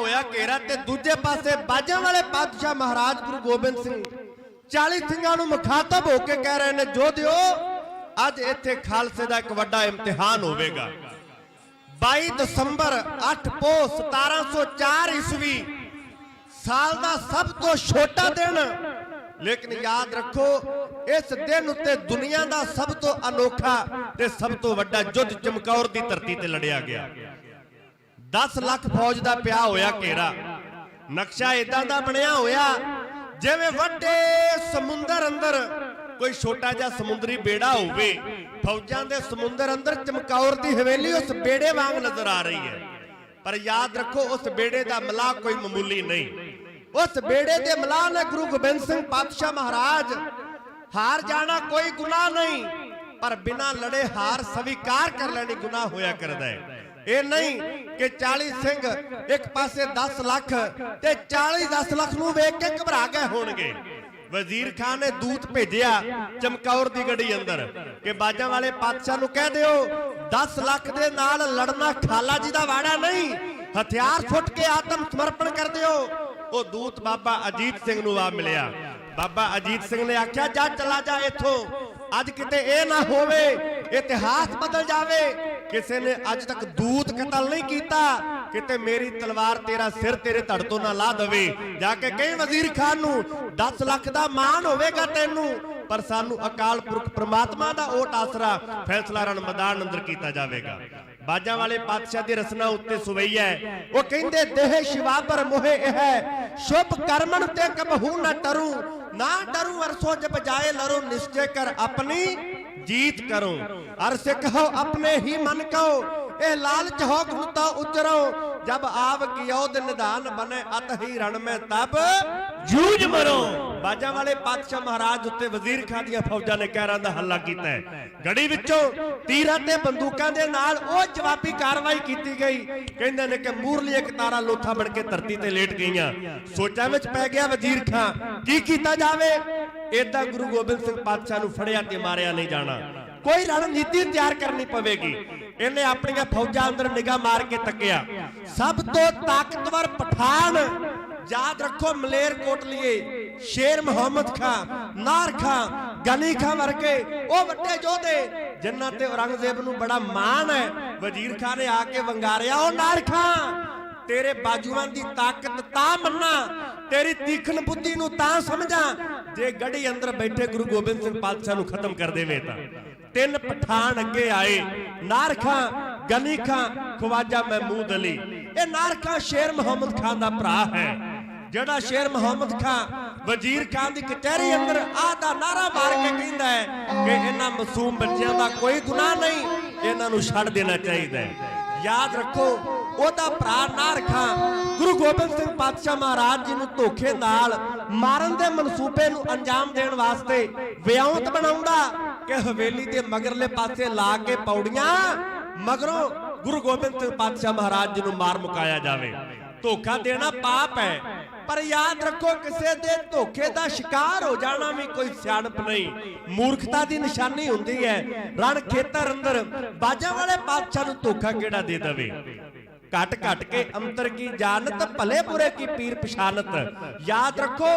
ਹੋਇਆ ਘੇਰਾ ਤੇ ਦੂਜੇ ਪਾਸੇ ਬਾਜਾਂ ਵਾਲੇ ਪਾਤਸ਼ਾਹ ਮਹਾਰਾਜ ਗੁਰੂ ਗੋਬਿੰਦ ਸਿੰਘ 40 ਸਿੰਘਾਂ ਨੂੰ ਮੁਖਾਤਬ ਹੋ ਕੇ ਕਹਿ ਰਹੇ ਨੇ, ਜੋਧਿਓ ਅੱਜ ਇੱਥੇ ਖਾਲਸੇ ਦਾ ਇੱਕ ਵੱਡਾ ਇਮਤਿਹਾਨ ਹੋਵੇਗਾ। 22 ਦਸੰਬਰ 8 ਪੋਹ 1704 ਈਸਵੀ ਸਾਲ ਦਾ ਸਭ ਤੋਂ ਛੋਟਾ ਦਿਨ, ਲੇਕਿਨ ਯਾਦ ਰੱਖੋ ਇਸ ਦਿਨ ਉੱਤੇ ਦੁਨੀਆ ਦਾ ਸਭ ਤੋਂ ਅਨੋਖਾ ਤੇ ਸਭ ਤੋਂ ਵੱਡਾ ਯੁੱਧ ਚਮਕੌਰ ਦੀ ਧਰਤੀ ਤੇ ਲੜਿਆ ਗਿਆ। 10 ਲੱਖ ਫੌਜ ਦਾ ਪਿਆ ਹੋਇਆ ਘੇਰਾ, ਨਕਸ਼ਾ ਇਦਾਂ ਦਾ ਬਣਿਆ ਹੋਇਆ ਜਿਵੇਂ ਵੱਡੇ ਸਮੁੰਦਰ ਅੰਦਰ ਕੋਈ ਛੋਟਾ ਜਿਹਾ ਸਮੁੰਦਰੀ ਬੇੜਾ ਹੋਵੇ। ਫੌਜਾਂ ਦੇ ਸਮੁੰਦਰ ਅੰਦਰ ਚਮਕੌਰ ਦੀ ਹਵੇਲੀ ਉਸ ਬੇੜੇ ਵਾਂਗ ਨਜ਼ਰ ਆ ਰਹੀ ਹੈ। ਪਰ ਯਾਦ ਰੱਖੋ ਉਸ ਬੇੜੇ ਦਾ ਮਲਾਹ ਕੋਈ ਮਾਮੂਲੀ ਨਹੀਂ। ਉਸ ਬੇੜੇ ਦੇ ਮਲਾਹ ਨੇ ਗੁਰੂ ਗੋਬਿੰਦ ਸਿੰਘ ਪਾਤਸ਼ਾਹ ਮਹਾਰਾਜ, ਹਾਰ ਜਾਣਾ ਕੋਈ ਗੁਨਾਹ ਨਹੀਂ, ਪਰ ਬਿਨਾਂ ਲੜੇ ਹਾਰ ਸਵੀਕਾਰ ਕਰ ਲੈਣੀ ਗੁਨਾਹ ਹੋਇਆ ਕਰਦਾ ਹੈ। ਇਹ ਨਹੀਂ ਕਿ 40 ਸਿੰਘ ਇੱਕ ਪਾਸੇ 10 ਲੱਖ ਤੇ 40 10 ਲੱਖ ਨੂੰ ਵੇਖ ਕੇ ਘਬਰਾ ਗਏ ਹੋਣਗੇ। ਵਜ਼ੀਰ ਖਾਨ ਨੇ ਦੂਤ ਭੇਜਿਆ ਚਮਕੌਰ ਦੀ ਗੜੀ ਅੰਦਰ ਕਿ ਬਾਜਾਂ ਵਾਲੇ ਪਾਤਸ਼ਾਹ ਨੂੰ ਕਹਿ ਦਿਓ 10 ਲੱਖ ਦੇ ਨਾਲ ਲੜਨਾ ਖਾਲਾ ਜੀ ਦਾ ਵਾੜਾ ਨਹੀਂ, ਹਥਿਆਰ ਸੁੱਟ ਕੇ ਆਤਮ ਸਮਰਪਣ ਕਰ ਦਿਓ। ਉਹ ਦੂਤ ਬਾਬਾ ਅਜੀਤ ਸਿੰਘ ਨੂੰ ਆ ਮਿਲਿਆ। ਬਾਬਾ ਅਜੀਤ ਸਿੰਘ ਨੇ ਆਖਿਆ, ਜਾ ਚਲਾ ਜਾ ਇੱਥੋਂ, ਅੱਜ ਕਿਤੇ ਇਹ ਨਾ ਹੋਵੇ ਇਤਿਹਾਸ ਬਦਲ ਜਾਵੇ, ਕਿਸੇ ਨੇ ਅੱਜ ਤੱਕ ਦੂਤ ਕਤਲ ਨਹੀਂ ਕੀਤਾ, ਕਿਤੇ ਮੇਰੀ ਤਲਵਾਰ ਤੇਰਾ ਸਿਰ ਤੇਰੇ ਧੜ ਤੋਂ ਨਾ ਲਾ ਦਵੇ। ਜਾ ਕੇ ਕਹੀ ਵਜ਼ੀਰ ਖਾਨ ਨੂੰ 10 ਲੱਖ ਦਾ ਮਾਣ ਹੋਵੇਗਾ ਤੈਨੂੰ, ਪਰ ਸਾਨੂੰ ਅਕਾਲ ਪੁਰਖ ਪ੍ਰਮਾਤਮਾ ਦਾ ਓਟ ਆਸਰਾ ਫੈਸਲਾ ਰਣ ਮੈਦਾਨ ਅੰਦਰ ਕੀਤਾ ਜਾਵੇਗਾ। ਬਾਜਾਂ ਵਾਲੇ ਪਾਤਸ਼ਾਹ ਦੀ ਰਸਨਾ ਉੱਤੇ ਸੁਵਈ ਹੈ। ਉਹ ਕਹਿੰਦੇ ਦੇਹ ਸ਼ਿਵਾਬਰ ਮੋਹੇ ਇਹ ਸ਼ੁਭ ਕਰਮਨ ਤੇ ਕਬਹੂ ਨਾ ਟਰੂ, ਨਾ ਡਰੂ ਅਰਸੋ ਜਬ ਜਾਏ ਲਰੋ, ਨਿਸ਼ਚੈ ਕਰ ਆਪਣੀ जीत करो अर सिखो अपने ही मन को, ए लालच हो घुलता उचरो, जब आव कियोद निदान बने अत ही रण में तब जूझ मरो। बाजा वाले पातशाह महाराज उत्ते वजीर खान दी फौजां ने कहरां दा हल्ला कीता है। गड़ी विचों तीरां ते बंदूकां दे नाल ओ जवाबी कार्रवाई कीती गई। कहंदे ने कि मूरली एक तारा लोथा बन के धरती ते लेट गईयां। सोचां विच पै गया वजीर खान की कीता जावे। इदा गुरु गोबिंद सिंह पातशाह नूं फड़िया ते मारिया नहीं जाना, कोई रणनीति तैयार करनी पवेगी। इन्हें अपनी फौजां अंदर निगाह मार के तकिया, सब तो ताकतवर पठान याद रखो मलेर कोटलीए शेर मुहम्मद खान, नार खान, गनी खान वर्गे वो वड्डे योधे जिन्हां ते औरंगजेब नूं बड़ा मान है। वजीर खान ने आके वंगारिया, ओ नार खान तेरे बाजुआं दी ताकत ता मन्ना, तेरी तीखन बुद्धि नूं ता समझा जे गढ़ी अंदर बैठे गुरु गोबिंद सिंह पातशाह नूं खत्म कर देवे तां। 3 पठान अगे आए, नार खान, गनी खान, ख्वाजा महमूद अली। ये नार खान शेर मुहम्मद खान दा भरा है। जेड़ा शेर मुहम्मद खान वजीर खान दी कचहरी अंदर आदा नारा मार के कहंदा है कि इन्हां मासूम बच्चियां दा कोई गुनाह नहीं, इन्हां नूं छड्ड देना चाहिदा है। याद रखो ओदा भरा नार खान गुरु गोबिंद सिंह पातशाह महाराज जी नूं धोखे नाल मारन दे मनसूबे नूं अंजाम देण वास्ते विआउत बनाउंदा कि हवेली दे मगरले पासे ला के पौड़ियां मगरों गुरु गोबिंद सिंह पातशाह महाराज जी नूं मार मुकाया जावे। धोखा देना पाप है, पर याद रखो किसी दे धोखे दा शिकार हो जाना भी कोई सियाणप नहीं, मूर्खता दी निशानी हुंदी है। रण खेतर अंदर बाजा वाले पातशाह नूं धोखा किहड़ा दे देवे। घट घट के अंतर की जानत, भले बुरे की पीर पछानत। याद रखो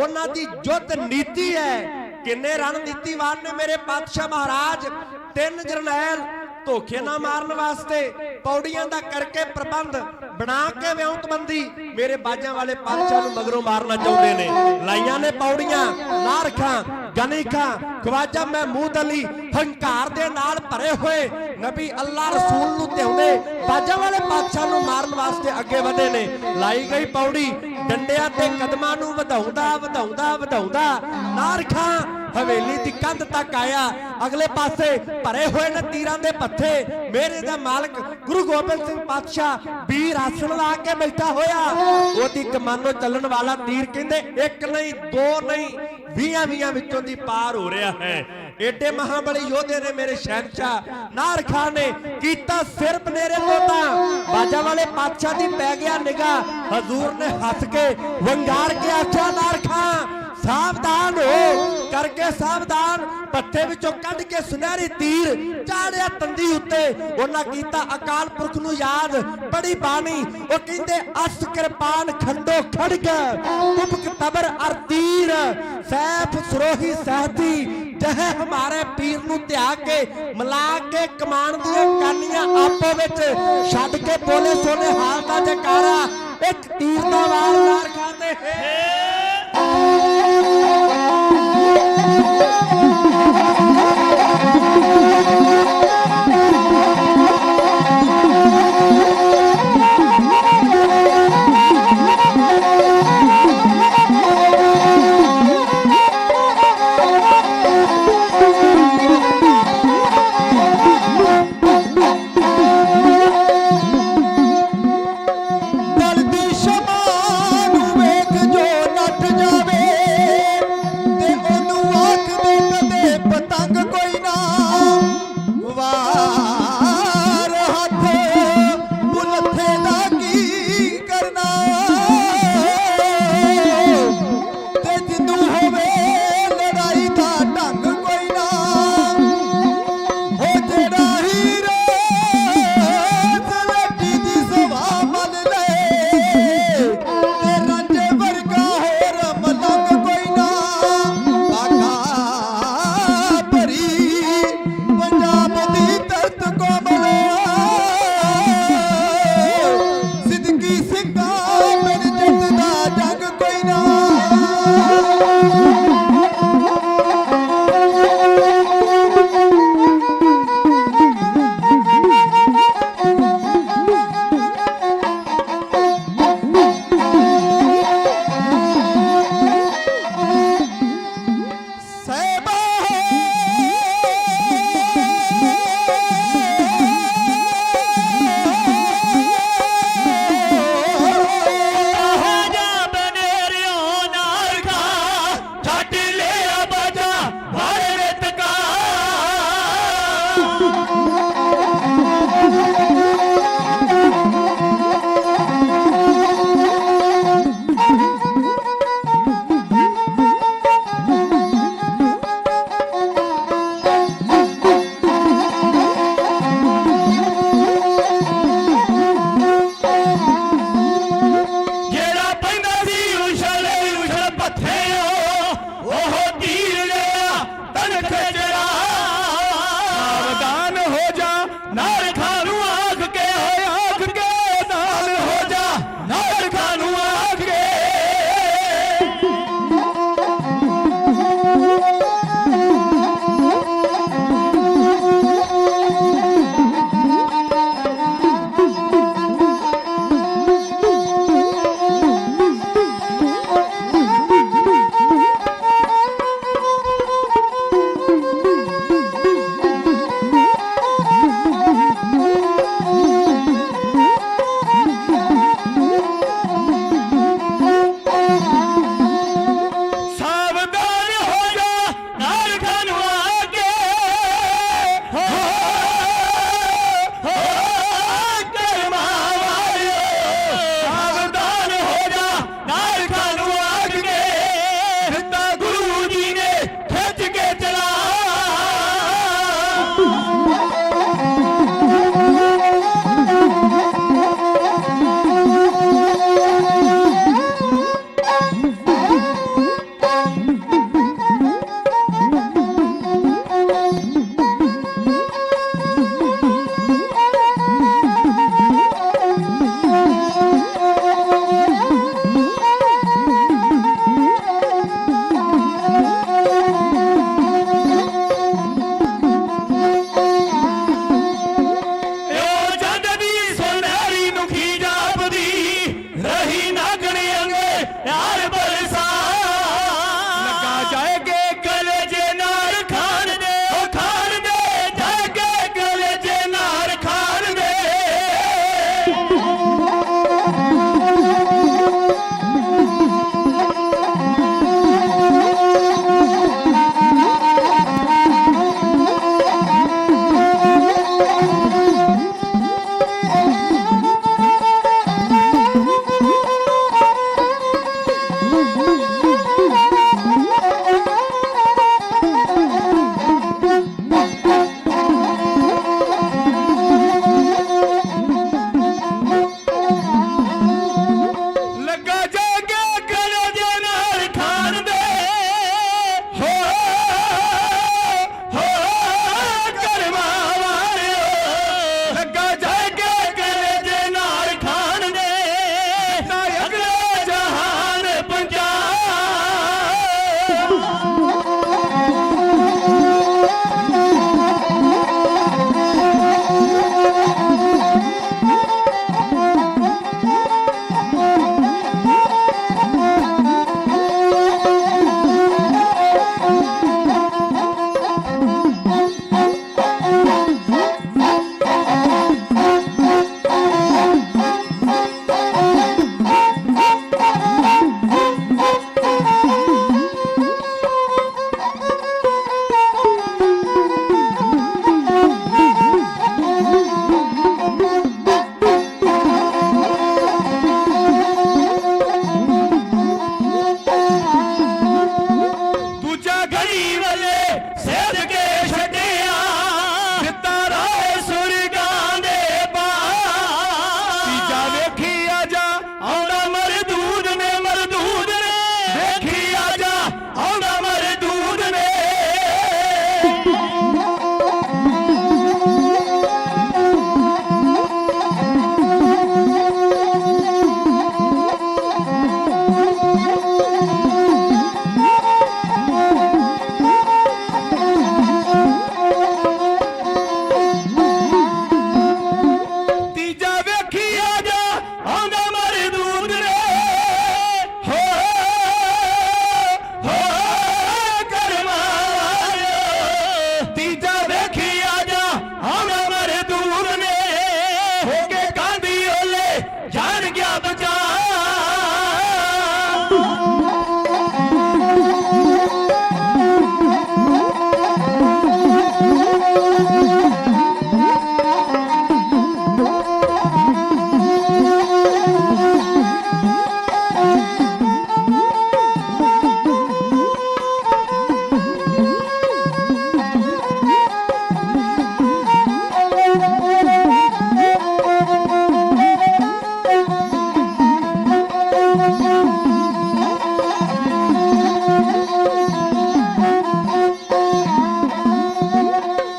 उन्हां दी युद्ध नीति है। किन्ने रणनीतिवान ने मेरे पातशाह महाराज 3 जरनैल धोखे ना मारन वास्ते पौड़ियां दा करके प्रबंध बना के विआउतबंदी मेरे बाजां वाले पातशाह नूं मगरों मारना चाहुंदे ने। लाइयां ने पौड़ियां, नार खान, गनी खान, ख्वाजा महमूद अली हंकार दे नाल भरे हुए नबी अल्लाह रसूल नूं ध्याउंदे बाजां वाले पातशाह नूं मारन वास्ते अगे वधे ने। लाई गई पौड़ी डंडियां ते कदमां नूं वधाउंदा वधाउंदा वधाउंदा नार खान हवेली दी कंध तक आया। अगले पासे भरे हुए ने तीरां दे पत्थे। मेरे दा मालक गुरु गोबिंद सिंह पातशाह वीर आसन ला के बैठा होया। ओदी कमानो चलन वाला तीर कहंदे 1 नहीं 2 नहीं 20 विचों दी पार हो रहा है। एडे महाबली योधे ने मेरे शहनशाह नार खान ने कीता सिर बनेरे तोता। बाजा वाले पातशाह दी पै गया निगाह। हजूर ने हंस के वंगार के आख्या, नार खान सावधान हो, करके सावधान पत्थे विचों कढ के सुनहरी तीर चाड़िया तंदी उत्ते उन्हां कीता अकाल पुरख नूं याद बड़ी बाणी ओ कहंदे अस कृपान खंडो खड़ग कुबक तबर अर तीर सैफ सुरोही सहती जह हमारे पीर नूं त्याग के मिला के कमान दी कानियां आपो विच छड्ड के बोले सोने हाल दा जयकारा एक तीर दा वार नार खाते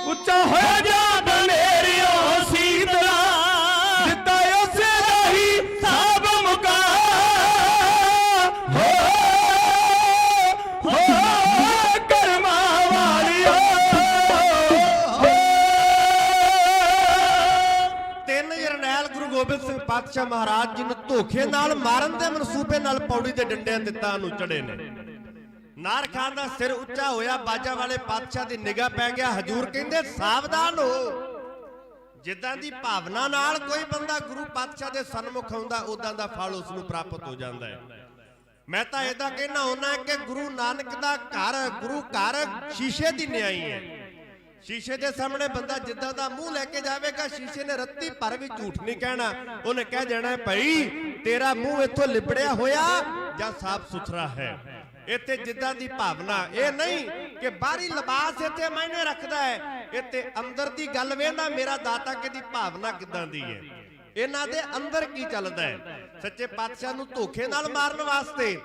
ਉੱਚਾ ਹੋ ਜਾ ਬਨੇਰਿਓ ਸੀਤਲਾ ਜਿੱਤਾ ਉਸੇ ਰਹੀ ਸਭ ਮੁਕਾ ਹੋ ਕਰਮਾਂ ਵਾਲਿਓ। ਤਿੰਨ ਜਰਨੈਲ ਗੁਰੂ ਗੋਬਿੰਦ ਸਿੰਘ ਪਾਤਸ਼ਾਹ ਮਹਾਰਾਜ ਜੀ ਨੂੰ ਧੋਖੇ ਨਾਲ ਮਾਰਨ ਦੇ ਮਨਸੂਬੇ ਨਾਲ ਪੌੜੀ ਦੇ ਡੰਡਿਆਂ ਤੇ ਤਾਂ ਨੂੰ ਚੜੇ ਨੇ। ਨਾਰ ਖਾਨ ਦਾ ਸਿਰ ਉੱਚਾ ਹੋਇਆ, ਬਾਜਾਂ ਵਾਲੇ ਪਾਤਸ਼ਾਹ ਦੀ ਨਿਗਾਹ ਪੈ ਗਿਆ। ਹਜੂਰ ਕਹਿੰਦੇ ਸਾਵਧਾਨ ਹੋ। ਜਿੱਦਾਂ ਦੀ ਭਾਵਨਾ ਨਾਲ ਕੋਈ ਬੰਦਾ ਗੁਰੂ ਪਾਤਸ਼ਾਹ ਦੇ ਸਨਮੁਖ ਆਉਂਦਾ, ਉਦਾਂ ਦਾ ਫਲ ਉਸ ਨੂੰ ਪ੍ਰਾਪਤ ਹੋ ਜਾਂਦਾ ਹੈ। ਮੈਂ ਤਾਂ ਇਹਦਾ ਕਹਿਣਾ ਹੁੰਦਾ ਕਿ ਗੁਰੂ ਨਾਨਕ ਦਾ ਘਰ, ਗੁਰੂ ਘਰ ਸ਼ੀਸ਼ੇ ਦੀ ਨਿਆਈ ਹੈ। ਸ਼ੀਸ਼ੇ ਦੇ ਸਾਹਮਣੇ ਬੰਦਾ ਜਿੱਦਾਂ ਦਾ ਮੂੰਹ ਲੈ ਕੇ ਜਾਵੇਗਾ, ਸ਼ੀਸ਼ੇ ਨੇ ਰੱਤੀ ਭਰ ਵੀ ਝੂਠ ਨਹੀਂ ਕਹਿਣਾ। ਉਹਨੇ ਕਹਿ ਦੇਣਾ ਭਾਈ ਤੇਰਾ ਮੂੰਹ ਇੱਥੋਂ ਲਿਬੜਿਆ ਹੋਇਆ ਜਾਂ ਸਾਫ਼ ਸੁਥਰਾ ਹੈ। ਇੱਥੇ ਜਿੱਦਾਂ ਦੀ ਭਾਵਨਾ, ਇਹ ਨਹੀਂ ਕਿ ਬਾਹਰੀ ਲਿਬਾਸ ਇੱਥੇ ਮਾਇਨੇ ਰੱਖਦਾ ਹੈ। ਇੱਥੇ ਅੰਦਰ ਦੀ ਗੱਲ ਵੇਖਦਾ ਮੇਰਾ ਦਾਤਾ ਕਿਹਦੀ ਭਾਵਨਾ ਕਿੱਦਾਂ ਦੀ ਹੈ, ਇਹਨਾਂ ਦੇ ਅੰਦਰ ਕੀ ਚੱਲਦਾ ਹੈ। ਸੱਚੇ ਪਾਤਸ਼ਾਹ ਨੂੰ ਧੋਖੇ ਨਾਲ ਮਾਰਨ ਵਾਸਤੇ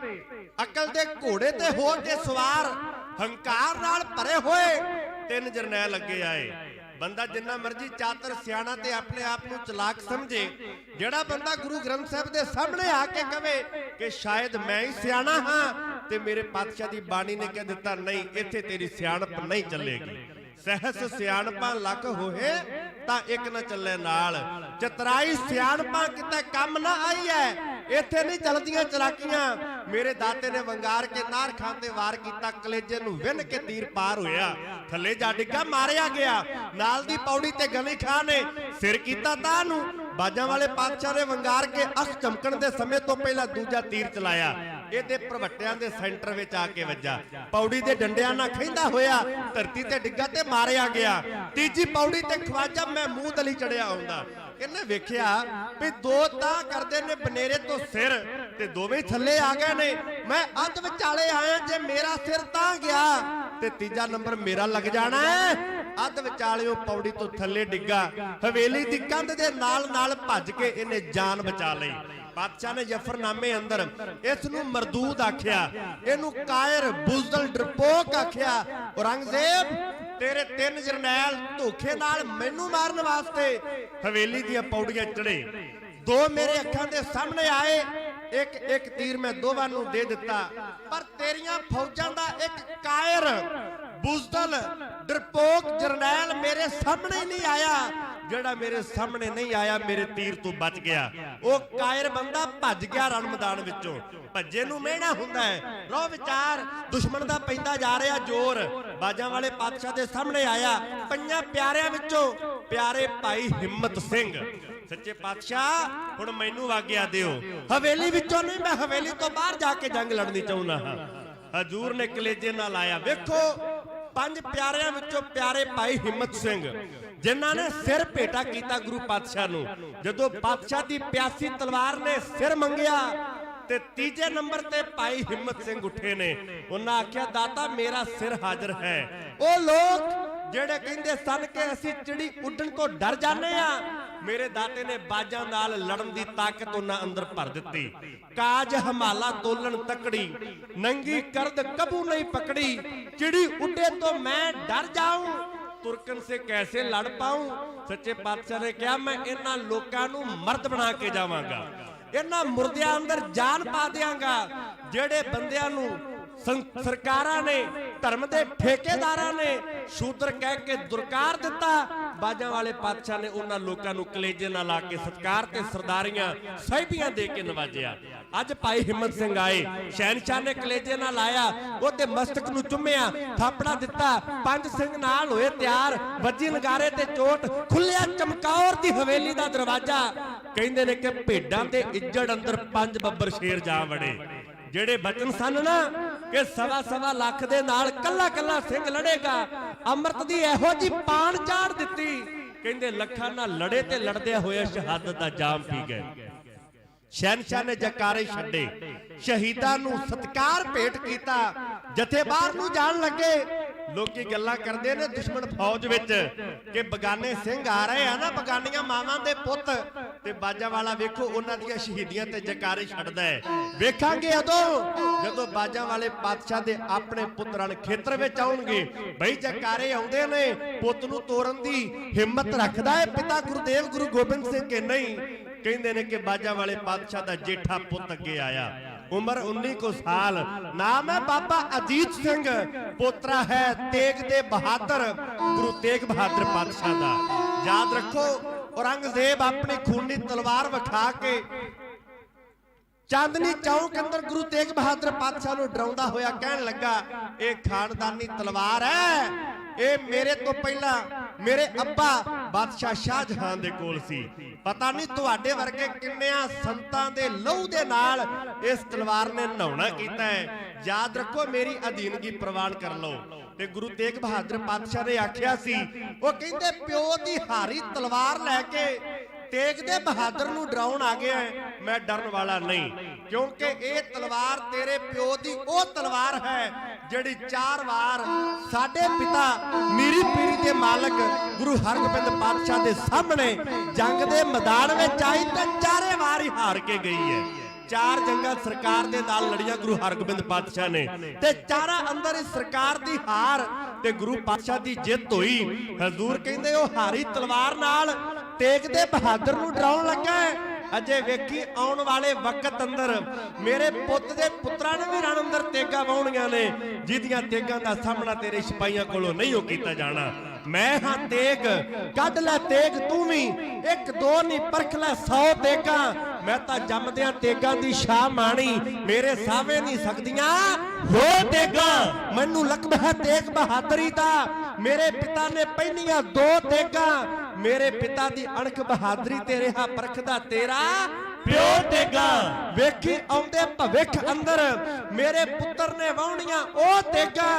ਅਕਲ ਦੇ ਘੋੜੇ ਤੇ ਹੋ ਕੇ ਸਵਾਰ, ਹੰਕਾਰ ਨਾਲ ਭਰੇ ਹੋਏ ਤਿੰਨ ਜਰਨੈਲ ਅੱਗੇ ਆਏ। ਬੰਦਾ ਜਿੰਨਾ ਮਰਜੀ ਚਾਤਰ ਸਿਆਣਾ ਤੇ ਆਪਣੇ ਆਪ ਨੂੰ ਚਲਾਕ ਸਮਝੇ, ਜਿਹੜਾ ਬੰਦਾ ਗੁਰੂ ਗ੍ਰੰਥ ਸਾਹਿਬ ਦੇ ਸਾਹਮਣੇ ਆ ਕੇ ਕਵੇ ਕਿ ਸ਼ਾਇਦ ਮੈਂ ਹੀ ਸਿਆਣਾ ਹਾਂ, ਤੇ ਮੇਰੇ ਪਾਤਸ਼ਾਹ ਦੀ ਬਾਣੀ ਨੇ ਕਹਿ ਦਿੱਤਾ ਨਹੀਂ, ਇੱਥੇ ਤੇਰੀ ਸਿਆਣਪ ਨਹੀਂ ਚੱਲੇਗੀ। ਸਹਿਸ ਸਿਆਣਪਾਂ ਲੱਖ ਹੋਏ ਤਾਂ ਇੱਕ ਨਾ ਚੱਲੇ ਨਾਲ। ਚਤਰਾਈ ਸਿਆਣਪਾਂ ਕਿਤੇ ਕੰਮ ਨਾ ਆਈ ਹੈ। ਇੱਥੇ ਨਹੀਂ ਚੱਲਦੀਆਂ ਚਲਾਕੀਆਂ। ਮੇਰੇ ਦਾਤੇ ਨੇ ਵੰਗਾਰ ਕੇ ਨਾਰ ਖਾਨ ਤੇ ਵਾਰ ਕੀਤਾ, ਕਲੇਜੇ ਨੂੰ ਵਿੰਨ ਕੇ ਤੀਰ ਪਾਰ ਹੋਇਆ, ਥੱਲੇ ਜਾ ਡਿੱਗਾ, ਮਾਰਿਆ ਗਿਆ। ਨਾਲ ਦੀ ਪੌੜੀ ਤੇ ਗਨੀ ਖਾਨ ਨੇ ਸਿਰ ਕੀਤਾ ਤਾਂ ਨੂੰ। ਬਾਜਾਂ ਵਾਲੇ ਪਾਤਸ਼ਾਹ ਨੇ ਵੰਗਾਰ ਕੇ ਅੱਖ ਚਮਕਣ ਦੇ ਸਮੇਂ ਤੋਂ ਪਹਿਲਾਂ ਦੂਜਾ ਤੀਰ ਚਲਾਇਆ, ਇਹਦੇ ਭਰਵੱਟਿਆਂ ਦੇ ਸੈਂਟਰ ਵਿੱਚ ਆ ਕੇ ਵੱਜਾ। ਪੌੜੀ ਦੇ ਡੰਡਿਆਂ ਨਾਲ ਖਹਿੰਦਾ ਹੋਇਆ ਧਰਤੀ ਤੇ ਡਿੱਗਾ ਤੇ ਮਾਰਿਆ ਗਿਆ। ਤੀਜੀ ਪੌੜੀ ਤੇ ਖਵਾਜਾ ਮਹਿਮੂਦ ਅਲੀ ਚੜਿਆ ਹੁੰਦਾ। ਇਹਨੇ ਵੇਖਿਆ ਵੀ ਦੋ ਤਾਂ ਕਰਦੇ ਨੇ ਬਨੇਰੇ ਤੋਂ ਸਿਰ, ਤੇ ਦੋਵੇਂ ਥੱਲੇ ਆ ਗਏ ਨੇ। ਮੈਂ ਅੱਧ ਵਿਚਾਲੇ ਆਇਆ, ਜੇ ਮੇਰਾ ਸਿਰ ਤਾਂ ਗਿਆ ਤੇ ਤੀਜਾ ਨੰਬਰ ਮੇਰਾ ਲੱਗ ਜਾਣਾ ਹੈ। ਅੱਧ ਵਿਚਾਲਿਓ ਪੌੜੀ ਤੋਂ ਥੱਲੇ ਡਿੱਗਾ। ਹਵੇਲੀ ਦੀ ਕੰਧ ਦੇ ਨਾਲ ਨਾਲ ਭੱਜ ਕੇ ਇਹਨੇ ਜਾਨ ਬਚਾ ਲਈ। ਬਾਦਸ਼ਾਹ ਨੇ ਜਫਰਨਾਮੇ ਅੰਦਰ ਇਸ ਨੂੰ ਮਰਦੂਦ ਆਖਿਆ, ਇਹਨੂੰ ਕਾਇਰ, ਬੁਜ਼ਦਲ, ਡਰਪੋਕ ਆਖਿਆ। ਔਰੰਗਜ਼ੇਬ ਤੇਰੇ ਤਿੰਨ ਜਰਨੈਲ ਧੋਖੇ ਨਾਲ ਮੈਨੂੰ ਮਾਰਨ ਵਾਸਤੇ ਹਵੇਲੀ ਦੀਆਂ ਪੌੜੀਆਂ ਚੜੇ। ਦੋ ਮੇਰੇ ਅੱਖਾਂ ਦੇ ਸਾਹਮਣੇ ਆਏ, ਇੱਕ ਇੱਕ ਤੀਰ ਮੈਂ ਦੋਵਾਂ ਨੂੰ ਦੇ ਦਿੱਤਾ। ਪਰ ਤੇਰੀਆਂ ਫੌਜਾਂ ਦਾ ਇੱਕ ਕਾਇਰ, ਬੁਜ਼ਦਲ, ਡਰਪੋਕ ਜਰਨੈਲ ਮੇਰੇ ਸਾਹਮਣੇ ਨਹੀਂ ਆਇਆ। ਜਿਹੜਾ ਮੇਰੇ ਸਾਹਮਣੇ ਨਹੀਂ ਆਇਆ ਮੇਰੇ ਤੀਰ ਤੋਂ ਬਚ ਗਿਆ। ਉਹ ਕਾਇਰ ਬੰਦਾ ਭੱਜ ਗਿਆ ਰਣ ਮੈਦਾਨ ਵਿੱਚੋਂ। ਭੱਜੇ ਨੂੰ ਮਿਹਣਾ ਹੁੰਦਾ ਹੈ। ਰੋ ਵਿਚਾਰ ਦੁਸ਼ਮਣ ਦਾ ਪੈਂਦਾ ਜਾ ਰਿਹਾ ਜ਼ੋਰ। ਬਾਜਾਂ ਵਾਲੇ ਪਾਤਸ਼ਾਹ ਦੇ ਸਾਹਮਣੇ ਆਇਆ। ਪੰਜਾਂ ਪਿਆਰਿਆਂ ਵਿੱਚੋਂ ਪਿਆਰੇ ਭਾਈ ਹਿੰਮਤ ਸਿੰਘ, ਸੱਚੇ ਪਾਤਸ਼ਾਹ ਹੁਣ ਮੈਨੂੰ ਆਗਿਆ ਦਿਓ। ਹਵੇਲੀ ਵਿੱਚੋਂ ਨਹੀਂ, ਮੈਂ ਹਵੇਲੀ ਤੋਂ ਬਾਹਰ ਜਾ ਕੇ ਜੰਗ ਲੜਨੀ ਚਾਹੁੰਦਾ ਹਾਂ। ਹਜ਼ੂਰ ਨੇ ਕਲੇਜੇ ਨਾਲ ਆਇਆ। ਵੇਖੋ ਪੰਜ ਪਿਆਰਿਆਂ ਵਿੱਚੋਂ ਪਿਆਰੇ ਭਾਈ ਹਿੰਮਤ ਸਿੰਘ, ਜਿਨ੍ਹਾਂ ਨੇ ਸਿਰ ਭੇਟਾ ਕੀਤਾ ਗੁਰੂ ਪਾਤਸ਼ਾਹ ਨੂੰ। ਜਦੋਂ ਪਾਤਸ਼ਾਹ ਦੀ ਪਿਆਸੀ ਤਲਵਾਰ ਨੇ ਸਿਰ ਮੰਗਿਆ ਤੇ ਤੀਜੇ ਨੰਬਰ ਤੇ ਭਾਈ ਹਿੰਮਤ ਸਿੰਘ ਉੱਠੇ ਨੇ। ਉਹਨਾਂ ਆਖਿਆ ਦਾਤਾ ਮੇਰਾ ਸਿਰ ਹਾਜ਼ਰ ਹੈ। ਉਹ ਲੋਕ ਜਿਹੜੇ ਕਹਿੰਦੇ ਸਨ ਕਿ ਅਸੀਂ ਚਿੜੀ ਉੱਡਣ ਤੋਂ ਡਰ ਜਾਂਦੇ ਆ, ਮੇਰੇ ਦਾਤੇ ਨੇ ਬਾਜਾਂ ਨਾਲ ਲੜਨ ਦੀ ਤਾਕਤ ਉਹਨਾਂ ਅੰਦਰ ਭਰ ਦਿੱਤੀ। ਕਾਜ ਹਮਾਲਾ ਤੋਲਣ ਤਕੜੀ, ਨੰਗੀ ਕਰਦ ਕਬੂ ਨਹੀਂ ਪਕੜੀ। ਚਿੜੀ ਉੱਡੇ ਤੋਂ ਮੈਂ ਡਰ ਜਾऊं, ਤੁਰਕਨ ਸੇ ਕੈਸੇ ਲੜ ਪਾऊं। ਸੱਚੇ ਪਾਤਸ਼ਾਹ ਨੇ ਕਿਹਾ ਮੈਂ ਇਹਨਾਂ ਲੋਕਾਂ ਨੂੰ ਮਰਦ ਬਣਾ ਕੇ ਜਾਵਾਂਗਾ, ਇਹਨਾਂ ਮੁਰਦਿਆਂ ਅੰਦਰ ਜਾਨ ਪਾ ਦਿਆਂਗਾ। ਜਿਹੜੇ ਬੰਦਿਆਂ ਨੂੰ ਸਰਕਾਰਾਂ ਨੇ, ਧਰਮ ਦੇ ਠੇਕੇਦਾਰਾਂ ਨੇ ਸ਼ੂਦਰ ਕਹਿ ਕੇ ਦੁਰਕਾਰ ਦਿੱਤਾ, ਬਾਜਾਂ ਵਾਲੇ ਪਾਤਸ਼ਾਹ ਨੇ ਉਹਨਾਂ ਲੋਕਾਂ ਨੂੰ ਕਲੇਜੇ ਨਾਲ ਲਾ ਕੇ ਸਤਕਾਰ ਤੇ ਸਰਦਾਰੀਆਂ ਸਾਹਿਬੀਆਂ ਦੇ ਕੇ ਨਵਾਜਿਆ। ਅੱਜ ਭਾਈ ਹਿੰਮਤ ਸਿੰਘ ਆਏ, ਸ਼ਹਿਨਸ਼ਾਹ ਨੇ ਕਲੇਜੇ ਨਾਲ ਲਾਇਆ, ਉਹਦੇ ਮਸਤਕ ਨੂੰ ਚੁੰਮਿਆ, ਥਾਪੜਾ ਦਿੱਤਾ। ਪੰਜ ਸਿੰਘ ਨਾਲ ਹੋਏ ਤਿਆਰ, ਵੱਜੀ ਨਗਾਰੇ ਤੇ ਚੋਟ, ਖੁੱਲਿਆ ਚਮਕੌਰ ਦੀ ਹਵੇਲੀ ਦਾ ਦਰਵਾਜ਼ਾ। ਕਹਿੰਦੇ ਨੇ ਕਿ ਭੇਡਾਂ ਦੇ ਇੱਜੜ ਅੰਦਰ ਪੰਜ ਬੱਬਰ ਸ਼ੇਰ ਜਾ ਵੜੇ। ਜਿਹੜੇ ਬਚਨ ਸਨ ਨਾ ਕਿ ਸਵਾ ਲੱਖ ਦੇ ਨਾਲ ਕੱਲਾ ਕੱਲਾ ਸਿੰਘ ਲੜੇਗਾ, ਅੰਮ੍ਰਿਤ ਦੀ ਇਹੋ ਜੀ ਪਾਣ ਚਾੜ ਦਿੱਤੀ। ਕਹਿੰਦੇ ਲੱਖਾਂ ਨਾਲ ਲੜੇ ਤੇ ਲੜਦਿਆਂ ਹੋਏ ਸ਼ਹਾਦਤ ਦਾ ਜਾਮ ਪੀ ਗਏ। ਸ਼ਹਿਨਸ਼ਾਹ ਨੇ ਜਕਾਰੇ ਛੱਡੇ, ਸ਼ਹੀਦਾਂ ਨੂੰ ਸਤਕਾਰ ਭੇਟ ਕੀਤਾ। ਜਥੇਦਾਰ ਨੂੰ ਜਾਣ ਲੱਗੇ। ਲੋਕੀ ਗੱਲਾਂ ਕਰਦੇ ਨੇ ਦੁਸ਼ਮਣ ਫੌਜ ਵਿੱਚ ਕਿ ਬਗਾਨੇ ਸਿੰਘ ਆ ਰਹੇ ਆ ਨਾ, ਬਗਾਨੀਆਂ ਮਾਵਾਂ ਦੇ ਪੁੱਤ, ਤੇ ਬਾਜਾਂ ਵਾਲਾ ਵੇਖੋ ਉਹਨਾਂ ਦੀਆਂ ਸ਼ਹੀਦੀਆਂ ਤੇ ਜਕਾਰੇ ਛੱਡਦਾ ਹੈ। ਵੇਖਾਂਗੇ ਉਦੋਂ ਜਦੋਂ ਬਾਜਾਂ ਵਾਲੇ ਪਾਤਸ਼ਾਹ ਦੇ ਆਪਣੇ ਪੁੱਤ ਰਣ ਖੇਤਰ ਵਿੱਚ ਆਉਣਗੇ। ਬਈ ਜਕਾਰੇ ਆਉਂਦੇ ਨੇ, ਪੁੱਤ ਨੂੰ ਤੋਰਨ ਦੀ ਹਿੰਮਤ ਰੱਖਦਾ ਹੈ ਪਿਤਾ ਗੁਰਦੇਵ ਗੁਰੂ ਗੋਬਿੰਦ ਸਿੰਘ ਕਿ ਨਹੀਂ? ਕਹਿੰਦੇ ਨੇ ਕਿ ਬਾਜਾਂ ਵਾਲੇ ਪਾਤਸ਼ਾਹ ਦਾ ਜੇਠਾ ਪੁੱਤ ਅੱਗੇ ਆਇਆ, ਉਮਰ 19 ਕੁ ਸਾਲ, ਨਾਮ ਹੈ ਬਾਬਾ ਅਜੀਤ ਸਿੰਘ, ਪੋਤਰਾ ਹੈ ਤੇਗ ਦੇ ਬਹਾਦਰ ਗੁਰੂ ਤੇਗ ਬਹਾਦਰ ਪਾਤਸ਼ਾਹ ਦਾ। ਯਾਦ ਰੱਖੋ ਔਰੰਗਜ਼ੇਬ ਆਪਣੀ ਖੂਨੀ ਤਲਵਾਰ ਵਿਖਾ ਕੇ ਚਾਂਦਨੀ ਚੌਕ ਅੰਦਰ ਗੁਰੂ ਤੇਗ ਬਹਾਦਰ ਪਾਤਸ਼ਾਹ ਨੂੰ ਡਰਾਉਂਦਾ ਹੋਇਆ ਕਹਿਣ ਲੱਗਾ, ਇਹ ਖਾਨਦਾਨੀ ਤਲਵਾਰ ਹੈ, ਇਹ ਮੇਰੇ ਤੋਂ ਪਹਿਲਾਂ ਮੇਰੇ ਅੱਬਾ ਬਾਦਸ਼ਾਹ ਸ਼ਾਹਜਹਾਨ ਦੇ ਕੋਲ ਸੀ। ਪਤਾ ਨਹੀਂ ਤੁਹਾਡੇ ਵਰਗੇ ਕਿੰਨਿਆਂ ਸੰਤਾਂ ਦੇ ਲਹੂ ਦੇ ਨਾਲ ਇਸ ਤਲਵਾਰ ਨੇ ਨਹਾਉਣਾ ਕੀਤਾ ਹੈ। ਯਾਦ ਰੱਖੋ ਮੇਰੀ ਅਧੀਨਗੀ ਪ੍ਰਵਾਨ ਕਰ ਲਓ। ਤੇ ਗੁਰੂ ਤੇਗ ਬਹਾਦਰ ਪਾਤਸ਼ਾਹ ਨੇ ਆਖਿਆ ਸੀ, ਉਹ ਕਹਿੰਦੇ ਪਿਓ ਦੀ ਹਾਰੀ ਤਲਵਾਰ ਲੈ ਕੇ ਤੇਗ ਦੇ ਬਹਾਦਰ ਨੂੰ ਡਰਾਉਣ ਆ ਗਿਆ, ਮੈਂ ਡਰਨ ਵਾਲਾ ਨਹੀਂ, ਕਿਉਂਕਿ ਇਹ ਤਲਵਾਰ ਤੇਰੇ ਪਿਓ ਦੀ ਉਹ ਤਲਵਾਰ ਹੈ ਜਿਹੜੀ 4 ਵਾਰ ਸਾਡੇ ਪਿਤਾ ਮੀਰੀ ਪੀਰੀ ਦੇ ਮਾਲਕ ਗੁਰੂ ਹਰਗੋਬਿੰਦ ਪਾਤਸ਼ਾਹ ਦੇ ਸਾਹਮਣੇ ਜੰਗ ਦੇ ਮੈਦਾਨ ਵਿੱਚ ਆਈ ਤੇ 4 ਵਾਰ ਹੀ ਹਾਰ ਕੇ ਗਈ ਹੈ। 4 ਜੰਗਾਂ ਸਰਕਾਰ ਦੇ ਨਾਲ ਲੜੀਆਂ ਗੁਰੂ ਹਰਗੋਬਿੰਦ ਪਾਤਸ਼ਾਹ ਨੇ ਤੇ 4 ਅੰਦਰ ਇਸ ਸਰਕਾਰ ਦੀ ਹਾਰ ਤੇ ਗੁਰੂ ਪਾਤਸ਼ਾਹ ਦੀ ਜਿੱਤ ਹੋਈ। ਹਜ਼ੂਰ ਕਹਿੰਦੇ ਉਹ ਹਾਰੀ ਤਲਵਾਰ ਨਾਲ ਤੇਗ ਦੇ ਬਹਾਦਰ ਨੂੰ ਡਰਾਉਣ ਲੱਗਾ। ਅਜੇ ਵੇਖੀ ਆਉਣ ਵਾਲੇ ਵਕਤ ਅੰਦਰ ਮੇਰੇ ਪੁੱਤ ਦੇ ਪੁੱਤਰਾਂ ਨੇ ਵੀ ਰਣ ਅੰਦਰ ਤੇਗਾਂ ਵਾਹੁਣੀਆਂ ਨੇ, ਜਿਹਦੀਆਂ ਤੇਗਾਂ ਦਾ ਸਾਹਮਣਾ ਤੇਰੇ ਸਿਪਾਹੀਆਂ ਕੋਲੋਂ ਨਹੀਂ ਹੋ ਕੀਤਾ ਜਾਣਾ। ਮੈਂ ਹਾਂ ਤੇਗ, ਕੱਢ ਲੈ ਤੇਗ ਤੂੰ ਵੀ, 1 2 ਨਹੀਂ ਪਰਖ ਲੈ 100 ਤੇਗਾਂ। ਮੈਂ ਤਾਂ ਜੰਮਦਿਆਂ ਤੇਗਾਂ ਦੀ ਸ਼ਾਹ ਮਾਣੀ, ਮੇਰੇ ਸਾਹਵੇਂ ਨਹੀਂ ਸਕਦੀਆਂ ਹੋ ਤੇਗਾਂ। ਮੈਨੂੰ ਲਕਬ ਹੈ ਤੇਗ ਬਹਾਦਰੀ ਦਾ, ਮੇਰੇ ਪਿਤਾ ਨੇ ਪਹਿਨੀਆਂ 2 ਤੇਗਾਂ। ਮੇਰੇ ਪਿਤਾ ਦੀ ਅਣਖ ਬਹਾਦਰੀ ਤੇ ਰਿਹਾ ਪਰਖਦਾ ਤੇਰਾ ਪਿਓ ਤੇਗਾ। ਵੇਖੀ ਆਉਂਦੇ ਭਵਿੱਖ ਅੰਦਰ ਮੇਰੇ ਪੁੱਤਰ ਨੇ ਵਾਹੁਣੀਆਂ ਉਹ ਤੇਗਾ,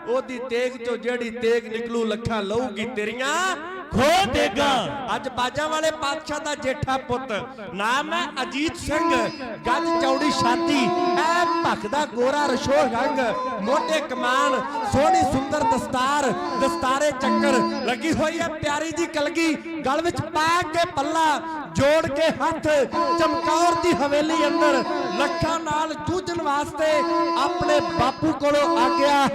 ਉਹਦੀ ਤੇਗ ਚੋਂ ਜਿਹੜੀ ਤੇਗ ਨਿਕਲੂ ਲੱਖਾਂ ਲਊਗੀ ਤੇਰੀਆਂ ਖੋ ਤੇਗਾ। ਅੱਜ ਬਾਜਾਂ ਵਾਲੇ ਪਾਤਸ਼ਾਹ ਦਾ ਜੇਠਾ ਪੁੱਤ, ਨਾਮ ਹੈ ਅਜੀਤ ਸਿੰਘ, ਗੱਜ ਚੌੜੀ ਛਾਤੀ, ਐ ਭਖਦਾ ਗੋਰਾ ਰਸ਼ੋ ਰੰਗ, ਮੋਢੇ ਕਮਾਨ, ਸੋਹਣੀ ਸੁੰਦਰ ਦਸਤਾਰ, ਦਸਤਾਰੇ ਚੱਕਰ ਲੱਗੀ ਹੋਈ ਹੈ ਪਿਆਰੀ ਜੀ ਕਲਗੀ, ਗਲ ਵਿੱਚ ਪਾ ਕੇ ਪੱਲਾ, ਜੋੜ ਕੇ ਹੱਥ ਚਮਕੌਰ ਦੀ ਹਵੇਲੀ ਅੰਦਰ ਲੱਖਾਂ ਨਾਲ ਜੂਝਣ ਵਾਸਤੇ ਆਪਣੇ ਬਾਪੂ ਕੋਲੋਂ ਆ ਗਿਆ।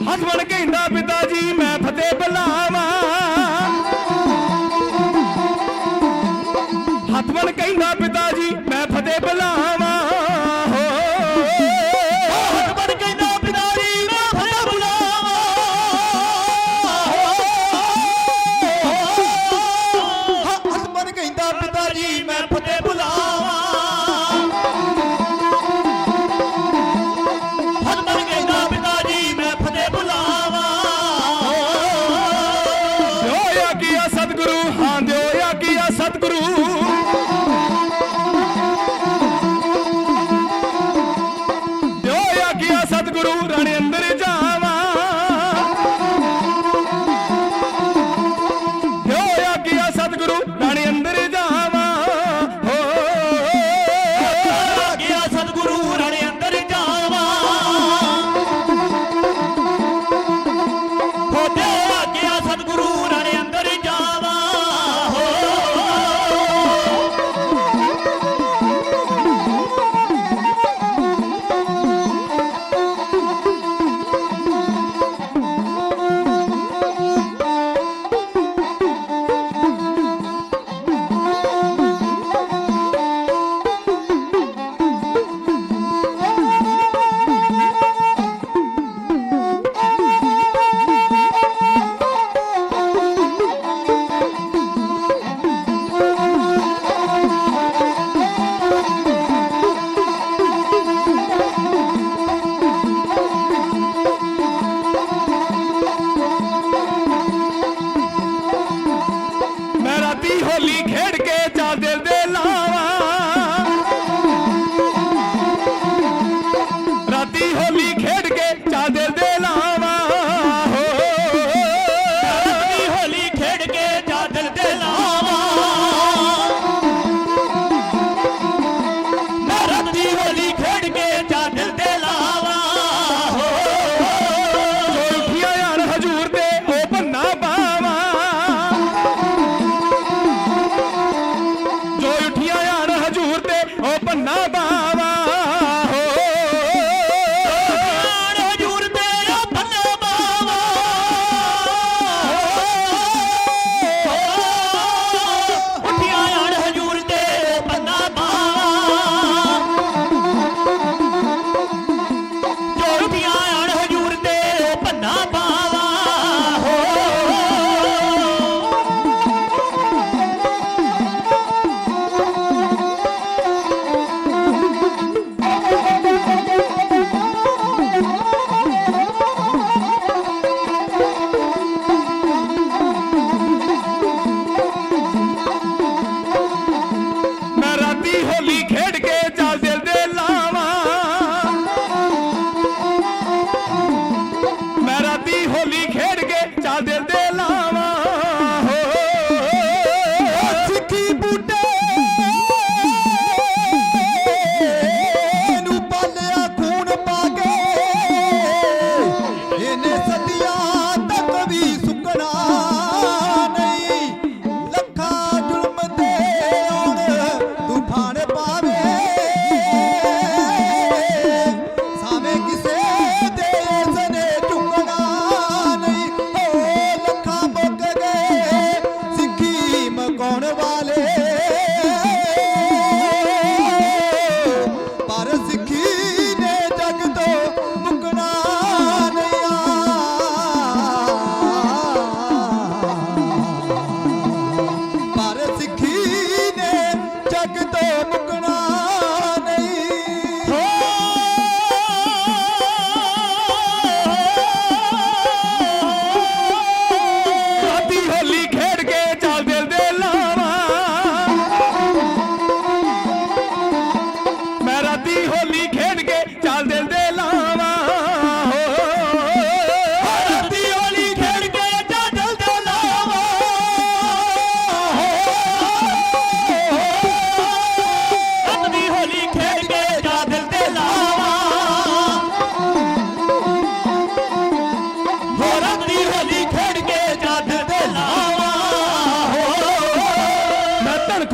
ਹਤਮਨ ਕਹਿੰਦਾ ਪਿਤਾ ਜੀ ਮੈਂ ਫਤਿਹ ਬੁਲਾਵਾਂ, ਹਤਮਨ ਕਹਿੰਦਾ ਪਿਤਾ ਜੀ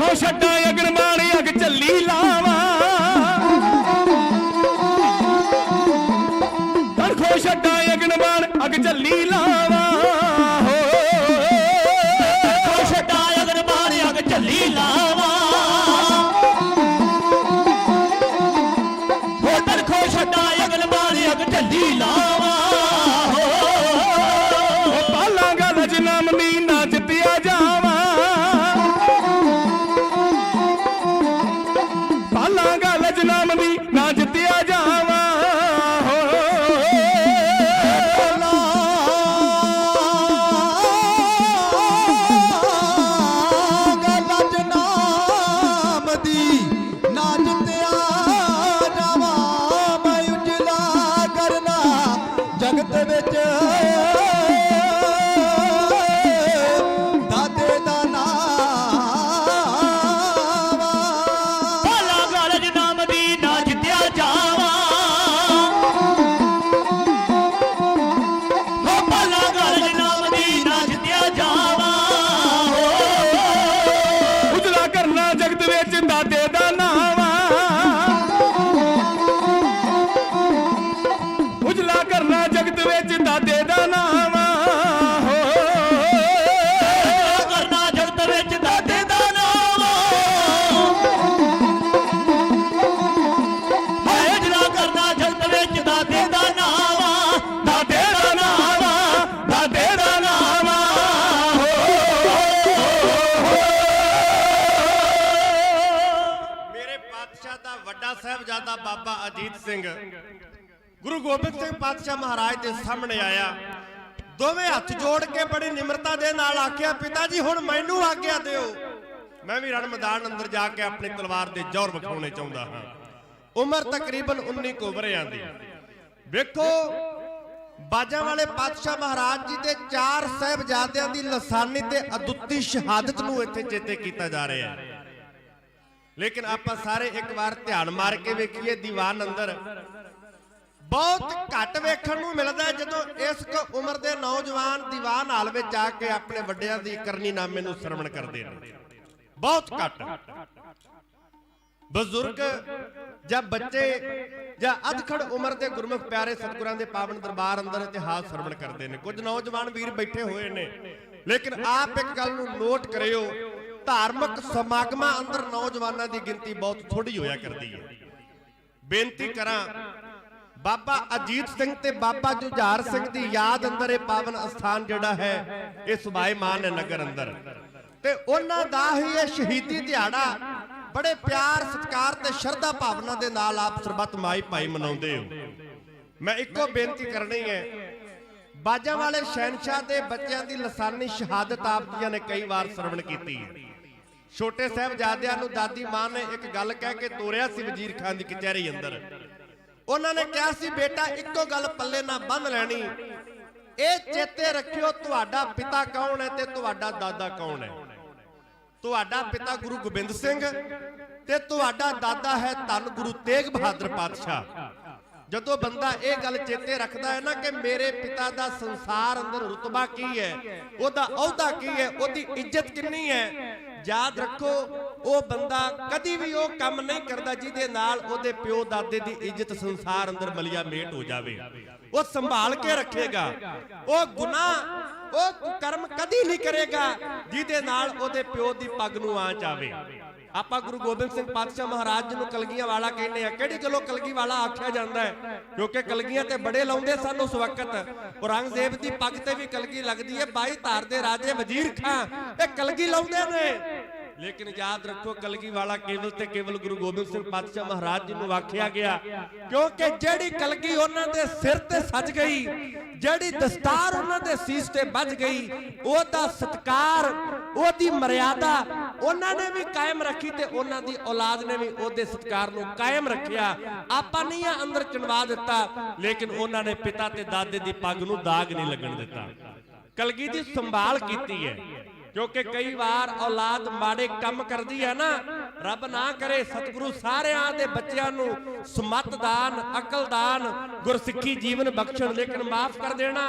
ਤੜਖੋ ਛੱਡਾਂ ਅਗਨ ਬਾਣ ਅਗ ਝੱਲੀ ਲਾਵਾਂ ਤੜਖੋ ਛੱਡਾਂ ਅਗਨ ਬਾਣ ਅਗ ਝੱਲੀ ਲਾਵਾਂ ਤੜਖੋ ਛੱਡਾਂ ਅਗਨ ਬਾਣ ਅਗ ਝੱਲੀ ਲਾਵਾਂ ਹੋ ਤੜਖੋ ਛੱਡਾਂ ਅਗਨ ਬਾਣ ਅਗ ਝੱਲੀ ਲਾਵਾਂ ਪਾਲਾਂਗਾ ਲਜ ਨਾਮ ਦੀ ਨਾ ਜਿੱਤਿਆ ਜਾਵਾਂ ਪਾਲਾਂਗਾ ਲਜ ਨਾਮ ਦੀ ਨਾ ਜਿੱਤਿਆ ਜਾਵਾਂ ਜਗਤ ਵਿੱਚ ਦਾਦੇ ਦਾ ਨਾਮ ਪਾਲਾ ਗਲਜ ਨਾਮ ਦੀ ਨਾ ਜਿੱਤਿਆ ਜਾਵਾਂ ਹੋ ਪਾਲਾ ਗਲਜ ਨਾਮ ਦੀ ਨਾ ਜਿੱਤਿਆ ਜਾਵਾਂ ਉਜਲਾ ਕਰਨਾ ਜਗਤ ਵਿੱਚ ਦਾਦੇ ਦਾ ਨਾਮ ਉਜਲਾ ਕਰਨਾ ਜਗਤ ਵਿੱਚ ਦਾਦੇ ਦਾ ਨਾਮ ਕਰਨਾ ਜਗਤ ਵਿੱਚ ਦਾਦੇ ਦਾ ਨਾਮ ਉਜਲਾ ਕਰਨਾ ਜਗਤ ਵਿੱਚ ਦਾਦੇ ਦਾ ਨਾਮ ਦਾਦੇ ਦਾ ਨਾਮ ਦਾਦੇ ਦਾ ਨਾਮ ਮੇਰੇ ਪਾਤਸ਼ਾਹ ਦਾ ਵੱਡਾ ਸਾਹਿਬਜ਼ਾਦਾ ਬਾਬਾ ਅਜੀਤ ਸਿੰਘ ਗੁਰੂ ਗੋਬਿੰਦ ਸਿੰਘ ਪਾਤਸ਼ਾਹ ਮਹਾਰਾਜ ਦੇ ਸਾਹਮਣੇ ਆਇਆ, ਦੋਵੇਂ ਹੱਥ ਜੋੜ ਕੇ ਬੜੀ ਨਿਮਰਤਾ ਦੇ ਨਾਲ ਆਖਿਆ, ਪਿਤਾ ਜੀ ਹੁਣ ਮੈਨੂੰ ਆਗਿਆ ਦਿਓ, ਮੈਂ ਵੀ ਰਣ ਮੈਦਾਨ ਅੰਦਰ ਜਾ ਕੇ ਆਪਣੀ ਤਲਵਾਰ ਦੇ ਜੌਹਰ ਵਿਖਾਉਣੇ ਚਾਹੁੰਦਾ ਹਾਂ। ਉਮਰ ਤਕਰੀਬਨ 19 ਕੁ ਵਰ੍ਹਿਆਂ ਦੀ। ਵੇਖੋ ਬਾਜਾਂ ਵਾਲੇ ਪਾਤਸ਼ਾਹ ਮਹਾਰਾਜ ਜੀ ਦੇ 4 ਸਾਹਿਬਜ਼ਾਦਿਆਂ ਦੀ ਲਸਾਨੀ ਤੇ ਅਦੁੱਤੀ ਸ਼ਹਾਦਤ ਨੂੰ ਇੱਥੇ ਚੇਤੇ ਕੀਤਾ ਜਾ ਰਿਹਾ ਹੈ। ਲੇਕਿਨ ਆਪਾਂ ਸਾਰੇ ਇੱਕ ਵਾਰ ਧਿਆਨ ਮਾਰ ਕੇ ਵੇਖੀਏ, ਦੀਵਾਨ ਅੰਦਰ ਬਹੁਤ ਘੱਟ ਵੇਖਣ ਨੂੰ ਮਿਲਦਾ ਹੈ ਜਦੋਂ ਇਸ ਉਮਰ ਦੇ ਨੌਜਵਾਨ ਦੀਵਾਨ ਹਾਲ ਵਿੱਚ ਆ ਕੇ ਆਪਣੇ ਵੱਡਿਆਂ ਦੀ ਕਰਨੀਨਾਮੇ ਨੂੰ ਸਰਵਣ ਕਰਦੇ ਨੇ। ਬਹੁਤ ਘੱਟ ਬਜ਼ੁਰਗ ਜਾਂ ਬੱਚੇ ਜਾਂ ਅਧਖੜ ਉਮਰ ਦੇ ਗੁਰਮੁਖ ਪਿਆਰੇ ਸਤਿਗੁਰਾਂ ਦੇ ਪਾਵਨ ਦਰਬਾਰ ਅੰਦਰ ਇਤਿਹਾਸ ਸਰਵਣ ਕਰਦੇ ਨੇ। ਕੁਝ ਨੌਜਵਾਨ ਵੀਰ ਬੈਠੇ ਹੋਏ ਨੇ, ਲੇਕਿਨ ਆਪ ਇੱਕ ਗੱਲ ਨੂੰ ਨੋਟ ਕਰਿਓ, ਧਾਰਮਿਕ ਸਮਾਗਮਾਂ ਅੰਦਰ ਨੌਜਵਾਨਾਂ ਦੀ ਗਿਣਤੀ ਬਹੁਤ ਥੋੜੀ ਹੋਇਆ ਕਰਦੀ ਹੈ। ਬੇਨਤੀ ਕਰਾਂ, ਬਾਬਾ ਅਜੀਤ ਸਿੰਘ ਤੇ ਬਾਬਾ ਜੁਝਾਰ ਸਿੰਘ ਦੀ ਯਾਦ ਅੰਦਰ ਇਹ ਪਾਵਨ ਅਸਥਾਨ ਜਿਹੜਾ ਹੈ ਇਹ ਸੁਭਾਏਮਾਨ ਹੈ ਨਗਰ ਅੰਦਰ, ਤੇ ਉਹਨਾਂ ਦਾ ਹੀ ਇਹ ਸ਼ਹੀਦੀ ਦਿਹਾੜਾ ਬੜੇ ਪਿਆਰ ਸਤਿਕਾਰ ਤੇ ਸ਼ਰਧਾ ਭਾਵਨਾ ਦੇ ਨਾਲ ਆਪ ਸਰਬੱਤ ਮਾਈ ਭਾਈ ਮਨਾਉਂਦੇ ਹੋ। ਮੈਂ ਇੱਕੋ ਬੇਨਤੀ ਕਰਨੀ ਹੈ, ਬਾਜਾਂ ਵਾਲੇ ਸ਼ਹਿਨशाह ਦੇ ਬੱਚਿਆਂ ਦੀ ਲਸਾਨੀ ਸ਼ਹਾਦਤ ਆਪ ਜੀਆਂ ਨੇ ਕਈ ਵਾਰ ਸਰਵਣ ਕੀਤੀ ਹੈ। ਛੋਟੇ ਸਾਹਿਬਜ਼ਾਦਿਆਂ ਨੂੰ ਦਾਦੀ ਮਾਂ ਨੇ ਇੱਕ ਗੱਲ ਕਹਿ ਕੇ ਤੋਰਿਆ ਸੀ ਵਜ਼ੀਰ ਖਾਨ ਦੀ ਕਚਹਿਰੀ ਅੰਦਰ। ਉਹਨਾਂ ਨੇ ਕਿਹਾ ਸੀ, ਬੇਟਾ ਇੱਕੋ ਗੱਲ ਪੱਲੇ ਨਾ ਬੰਨ ਲੈਣੀ, ਇਹ ਚੇਤੇ ਰੱਖਿਓ ਤੁਹਾਡਾ ਪਿਤਾ ਕੌਣ ਹੈ ਤੇ ਤੁਹਾਡਾ ਦਾਦਾ ਕੌਣ ਹੈ। ਤੁਹਾਡਾ ਪਿਤਾ ਗੁਰੂ ਗੋਬਿੰਦ ਸਿੰਘ ਤੇ ਤੁਹਾਡਾ ਦਾਦਾ ਹੈ ਧੰਨ ਗੁਰੂ ਤੇਗ ਬਹਾਦਰ ਪਾਤਸ਼ਾਹ। ਜਦੋਂ ਬੰਦਾ ਇਹ ਗੱਲ ਚੇਤੇ ਰੱਖਦਾ ਹੈ ਨਾ ਕਿ ਮੇਰੇ ਪਿਤਾ ਦਾ ਸੰਸਾਰ ਅੰਦਰ ਰੁਤਬਾ ਕੀ ਹੈ, ਉਹਦਾ ਅਹੁਦਾ ਕੀ ਹੈ, ਉਹਦੀ ਇੱਜ਼ਤ ਕਿੰਨੀ ਹੈ, ਯਾਦ ਰੱਖੋ ਉਹ ਬੰਦਾ ਕਦੀ ਵੀ ਉਹ ਕੰਮ ਨਹੀਂ ਕਰਦਾ ਜਿਹਦੇ ਨਾਲ ਉਹਦੇ ਪਿਓ ਦਾਦੇ ਦੀ ਇੱਜ਼ਤ ਸੰਸਾਰ ਅੰਦਰ ਮਲਿਆ ਮੇਟ ਹੋ ਜਾਵੇ। ਉਹ ਸੰਭਾਲ ਕੇ ਰੱਖੇਗਾ, ਉਹ ਗੁਨਾਹ ਉਹ ਕਰਮ ਕਦੀ ਨਹੀਂ ਕਰੇਗਾ ਜਿਹਦੇ ਨਾਲ ਉਹਦੇ ਪਿਓ ਦੀ ਪੱਗ ਨੂੰ ਆਂਚ ਆਵੇ। ਆਪਾਂ ਗੁਰੂ ਗੋਬਿੰਦ ਸਿੰਘ ਪਾਤਸ਼ਾਹ ਮਹਾਰਾਜ ਜੀ ਨੂੰ ਕਲਗੀਆਂ ਵਾਲਾ ਕਹਿੰਦੇ ਆ। ਕਿਹੜੀ ਗੱਲੋਂ ਕਲਗੀ ਵਾਲਾ ਆਖਿਆ ਜਾਂਦਾ ਹੈ? ਕਿਉਂਕਿ ਕਲਗੀਆਂ ਤੇ ਬੜੇ ਲਾਉਂਦੇ ਸਨ ਉਸ ਵਕਤ। ਔਰੰਗਜ਼ੇਬ ਦੀ ਪੱਗ ਤੇ ਵੀ ਕਲਗੀ ਲੱਗਦੀ ਹੈ। 22 ਧਾਰ ਦੇ ਰਾਜੇ ਵਜ਼ੀਰ ਖਾਂ ਇਹ ਕਲਗੀ ਲਾਉਂਦੇ ਨੇ। ਲੇਕਿਨ ਯਾਦ ਰੱਖੋ, ਕਲਗੀ ਵਾਲਾ ਕੇਵਲ ਤੇ ਕੇਵਲ ਗੁਰੂ ਗੋਬਿੰਦ ਸਿੰਘ ਪਾਤਸ਼ਾਹ ਮਹਾਰਾਜ ਜੀ ਨੂੰ ਆਖਿਆ ਗਿਆ, ਕਿਉਂਕਿ ਜਿਹੜੀ ਕਲਗੀ ਉਹਨਾਂ ਦੇ ਸਿਰ ਤੇ ਸੱਜ ਗਈ, ਜਿਹੜੀ ਦਸਤਾਰ ਉਹਨਾਂ ਦੇ ਸੀਸ ਤੇ ਵੱਜ ਗਈ, ਉਹਦਾ ਸਤਿਕਾਰ, ਉਹਦੀ ਮਰਿਆਦਾ ਉਹਨਾਂ ਨੇ ਵੀ ਕਾਇਮ ਰੱਖੀ ਤੇ ਉਹਨਾਂ ਦੀ ਔਲਾਦ ਨੇ ਵੀ ਉਹਦੇ ਸਤਿਕਾਰ ਨੂੰ ਕਾਇਮ ਰੱਖਿਆ। ਆਪਾਂ ਨਹੀਂ ਆ ਅੰਦਰ ਚਣਵਾ ਦਿੱਤਾ, ਲੇਕਿਨ ਉਹਨਾਂ ਨੇ ਪਿਤਾ ਤੇ ਦਾਦੇ ਦੀ ਪੱਗ ਨੂੰ ਦਾਗ ਨਹੀਂ ਲੱਗਣ ਦਿੱਤਾ। ਕਲਗੀ ਦੀ ਸੰਭਾਲ ਕੀਤੀ ਹੈ। ਕਿਉਂਕਿ ਕਈ ਵਾਰ ਔਲਾਦ ਮਾੜੇ ਕੰਮ ਕਰਦੀ ਹੈ ਨਾ, ਰੱਬ ਨਾ ਕਰੇ ਸਤਿਗੁਰੂ ਸਾਰਿਆਂ ਦੇ ਬੱਚਿਆਂ ਨੂੰ ਸਮਤ ਦਾਨ, ਅਕਲ ਦਾਨ, ਗੁਰਸਿੱਖੀ ਜੀਵਨ ਬਖਸ਼ਣ, ਲੇਕਿਨ ਮਾਫ ਕਰ ਦੇਣਾ।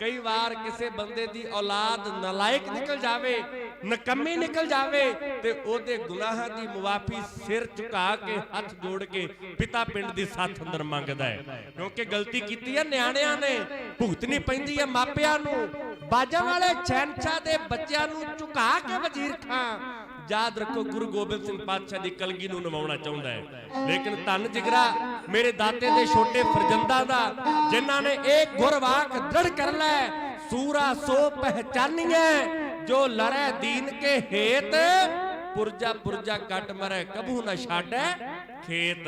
ਕਈ ਵਾਰ ਕਿਸੇ ਬੰਦੇ ਦੀ ਔਲਾਦ ਨਲਾਇਕ ਨਿਕਲ ਜਾਵੇ, ਨਕੰਮੀ ਨਿਕਲ ਜਾਵੇ ਤੇ ਉਹਦੇ ਗੁਨਾਹਾਂ ਦੀ ਮੁਆਫੀ ਸਿਰ ਝੁਕਾ ਕੇ ਹੱਥ ਜੋੜ ਕੇ ਪਿਤਾ ਪਿੰਡ ਦੀ ਸੱਥ ਅੰਦਰ ਮੰਗਦਾ ਹੈ, ਕਿਉਂਕਿ ਗਲਤੀ ਕੀਤੀ ਹੈ ਨਿਆਣਿਆਂ ਨੇ, ਭੁਗਤਣੀ ਪੈਂਦੀ ਹੈ ਮਾਪਿਆਂ ਨੂੰ। ਬਾਜਾਂ ਵਾਲੇ ਸ਼ਹਿਨशाह ਦੇ ਬੱਚਿਆਂ ਨੂੰ ਝੁਕਾ ਕੇ ਵਜ਼ੀਰ ਖਾਂ ਯਾਦ ਰੱਖੋ ਗੁਰੂ ਗੋਬਿੰਦ ਸਿੰਘ ਪਾਤਸ਼ਾਹ ਦੀ ਕਲਗੀ ਨੂੰ ਨਿਵਾਉਣਾ ਚਾਹੁੰਦਾ ਹੈ। ਲੇਕਿਨ ਧੰਨ ਜਿਗਰਾ ਮੇਰੇ ਦਾਤੇ ਦੇ ਛੋਟੇ ਫਰਜ਼ੰਦਾਂ ਦਾ, ਜਿਨ੍ਹਾਂ ਨੇ ਇਹ ਗੁਰਵਾਕ ਦ੍ਰਿੜ ਕਰ ਲੈ ਸੂਰਾ ਸੋ ਪਹਿਚਾਨੀਏ ਜੋ ਲੜੈ ਦੀਨ ਕੇ ਹੇਤ, ਪੁਰਜਾ ਪੁਰਜਾ ਕੱਟ ਮਰੈ ਕਬੂ ਨਾ ਛਾੜੈ ਖੇਤ।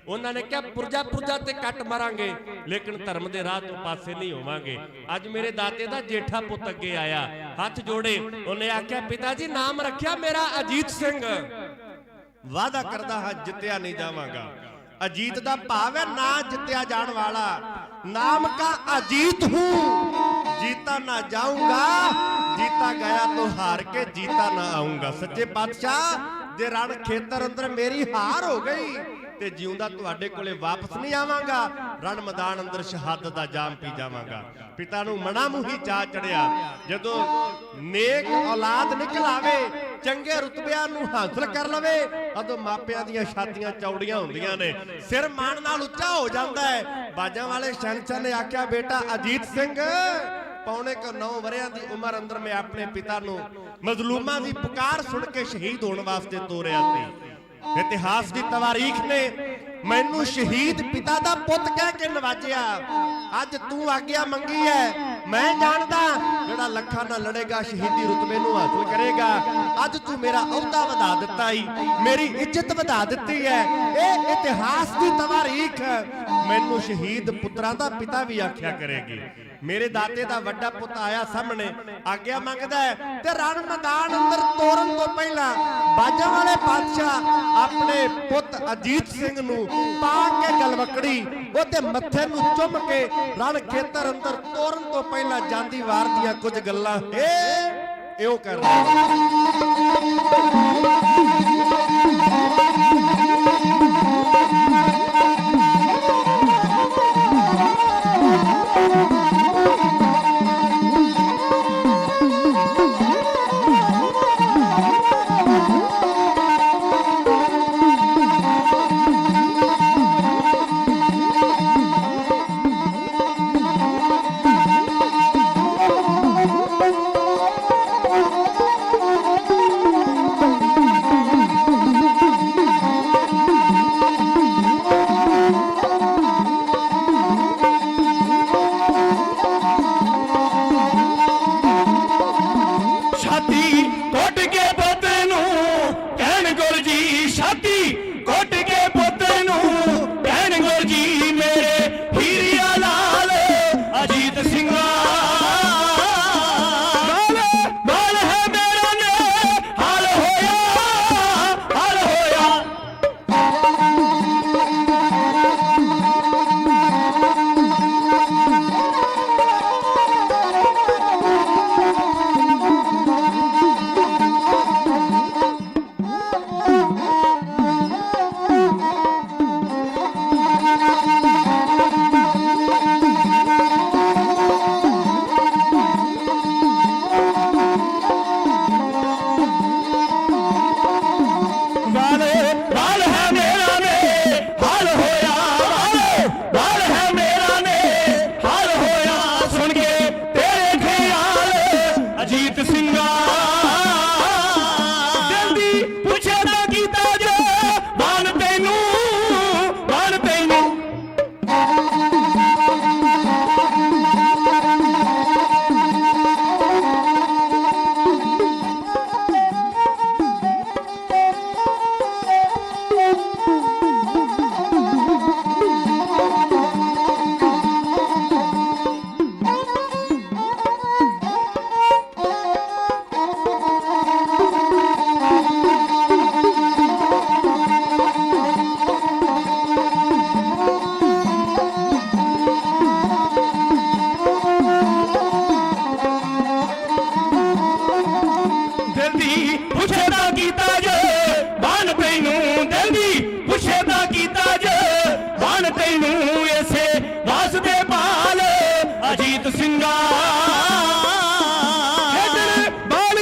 ਉਹਨਾਂ ਨੇ ਕਿਹਾ ਪੁਰਜਾ ਪੁਰਜਾ ਤੇ ਕੱਟ ਮਰਾਂਗੇ ਲੇਕਿਨ ਧਰਮ ਦੇ ਰਾਹ ਤੋਂ ਪਾਸੇ ਨਹੀਂ ਹੋਵਾਂਗੇ। ਅੱਜ ਮੇਰੇ ਦਾਤੇ ਦਾ ਜੇਠਾ ਪੁੱਤ ਅੱਗੇ ਆਇਆ, ਹੱਥ ਜੋੜੇ, ਉਹਨੇ ਆਖਿਆ ਪਿਤਾ ਜੀ ਨਾਮ ਰੱਖਿਆ ਮੇਰਾ ਅਜੀਤ ਸਿੰਘ। ਵਾਅਦਾ ਕਰਦਾ ਹਾਂ ਜਿੱਤਿਆ ਨਹੀਂ ਜਾਵਾਂਗਾ। ਅਜੀਤ ਦਾ ਭਾਵ ਹੈ ਨਾ ਜਿੱਤਿਆ ਜਾਣ ਵਾਲਾ। ਨਾਮ ਕਾ ਅਜੀਤ ਹੂੰ, जीता ना जाऊंगा, जीता गया तो हार के जीता ना आऊंगा। सच्चे पातशाह जे रण खेतर अंदर मेरी हार हो गई ते जिउंदा तुहाडे कोले वापस नहीं आवांगा, रण मैदान अंदर शहादत दा जाम पी जावांगा। पिता नूं मना मूही चा चढ़िया, जदों नेक औलाद निकल आवे, चंगे रुतबिਆਂ ਨੂੰ हासिल कर लवे, अदों मापिਆਂ ਦੀਆਂ ਛਾਤੀਆਂ ਚੌੜੀਆਂ ਹੁੰਦੀਆਂ ਨੇ, सिर मान नाल ਉੱਚਾ हो ਜਾਂਦਾ है। बाजां वाले शहनशाह ने आख्या बेटा अजीत सिंह पौने को 9 वरियां दी उम्र अंदर मैं अपने पिता नूं मजलूमां दी पुकार सुन के शहीद होने वास्ते तोरिया सी। इतिहास की तवारीख ने मैनू शहीद पिता दा पुत कह के नवाजिया। अज तू आग्या मंगी है, मैं जानदा जेड़ा लखां नाल लड़ेगा शहीदी रुतबे नूं हासिल करेगा। अज तू मेरा अहुदा वधा दिता ही, मेरी इज्जत वधा दिती है। ये इतिहास की तवारीख मैनू शहीद पुत्रां दा पिता भी आख्या करेगी। मेरे दाते दा वड्डा पुत आया सामने, आग्या मंगदा है ते रण मैदान अंदर तोरन तो पहला बाजां वाले पातशाह अपने पुत अजीत सिंह नूं पा के गलवकड़ी ओते मत्थे नूं चुम के रण खेतर अंदर तोरन तो पहला जांदी वार दियां कुछ गल्लां इहो कर बाल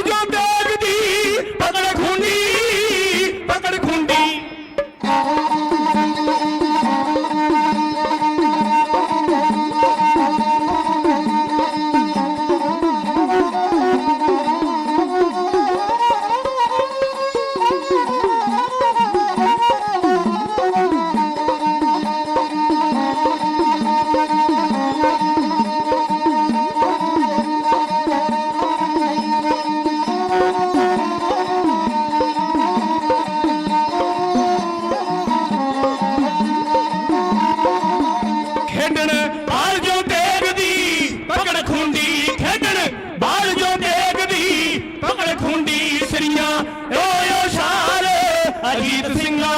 जो देखदी ਅਜੀਤ ਸਿੰਘਾ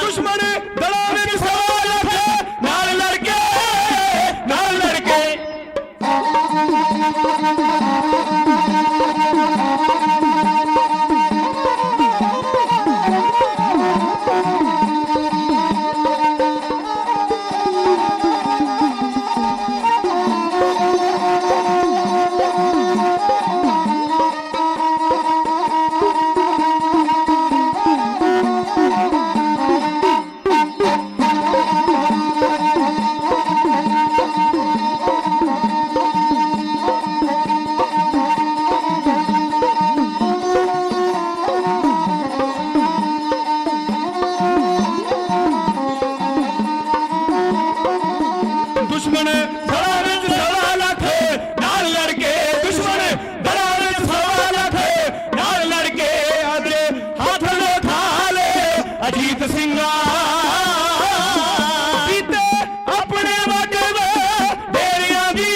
ਦੁਸ਼ਮਣ ਦਲਾਂ ਵਿੱਚ ਸਵਾ ਲੱਖ ਨਾਲ ਲੜ ਕੇ ਦੁਸ਼ਮਣ ਦਲਾਂ ਵਿੱਚ ਸਵਾ ਲੱਖ ਨਾਲ ਲੜ ਕੇ ਦੁਸ਼ਮਣ ਦਲਾਂ ਵਿੱਚ ਸਵਾ ਲੱਖ ਨਾਲ ਲੜ ਕੇ ਅਦਰੇ ਹੱਥ ਲੋ ਖਾ ਲੈ ਅਜੀਤ ਸਿੰਘਾ ਕੀਤੇ ਆਪਣੇ ਵਾਜਬ ਡੇਰਿਆਂ ਦੀ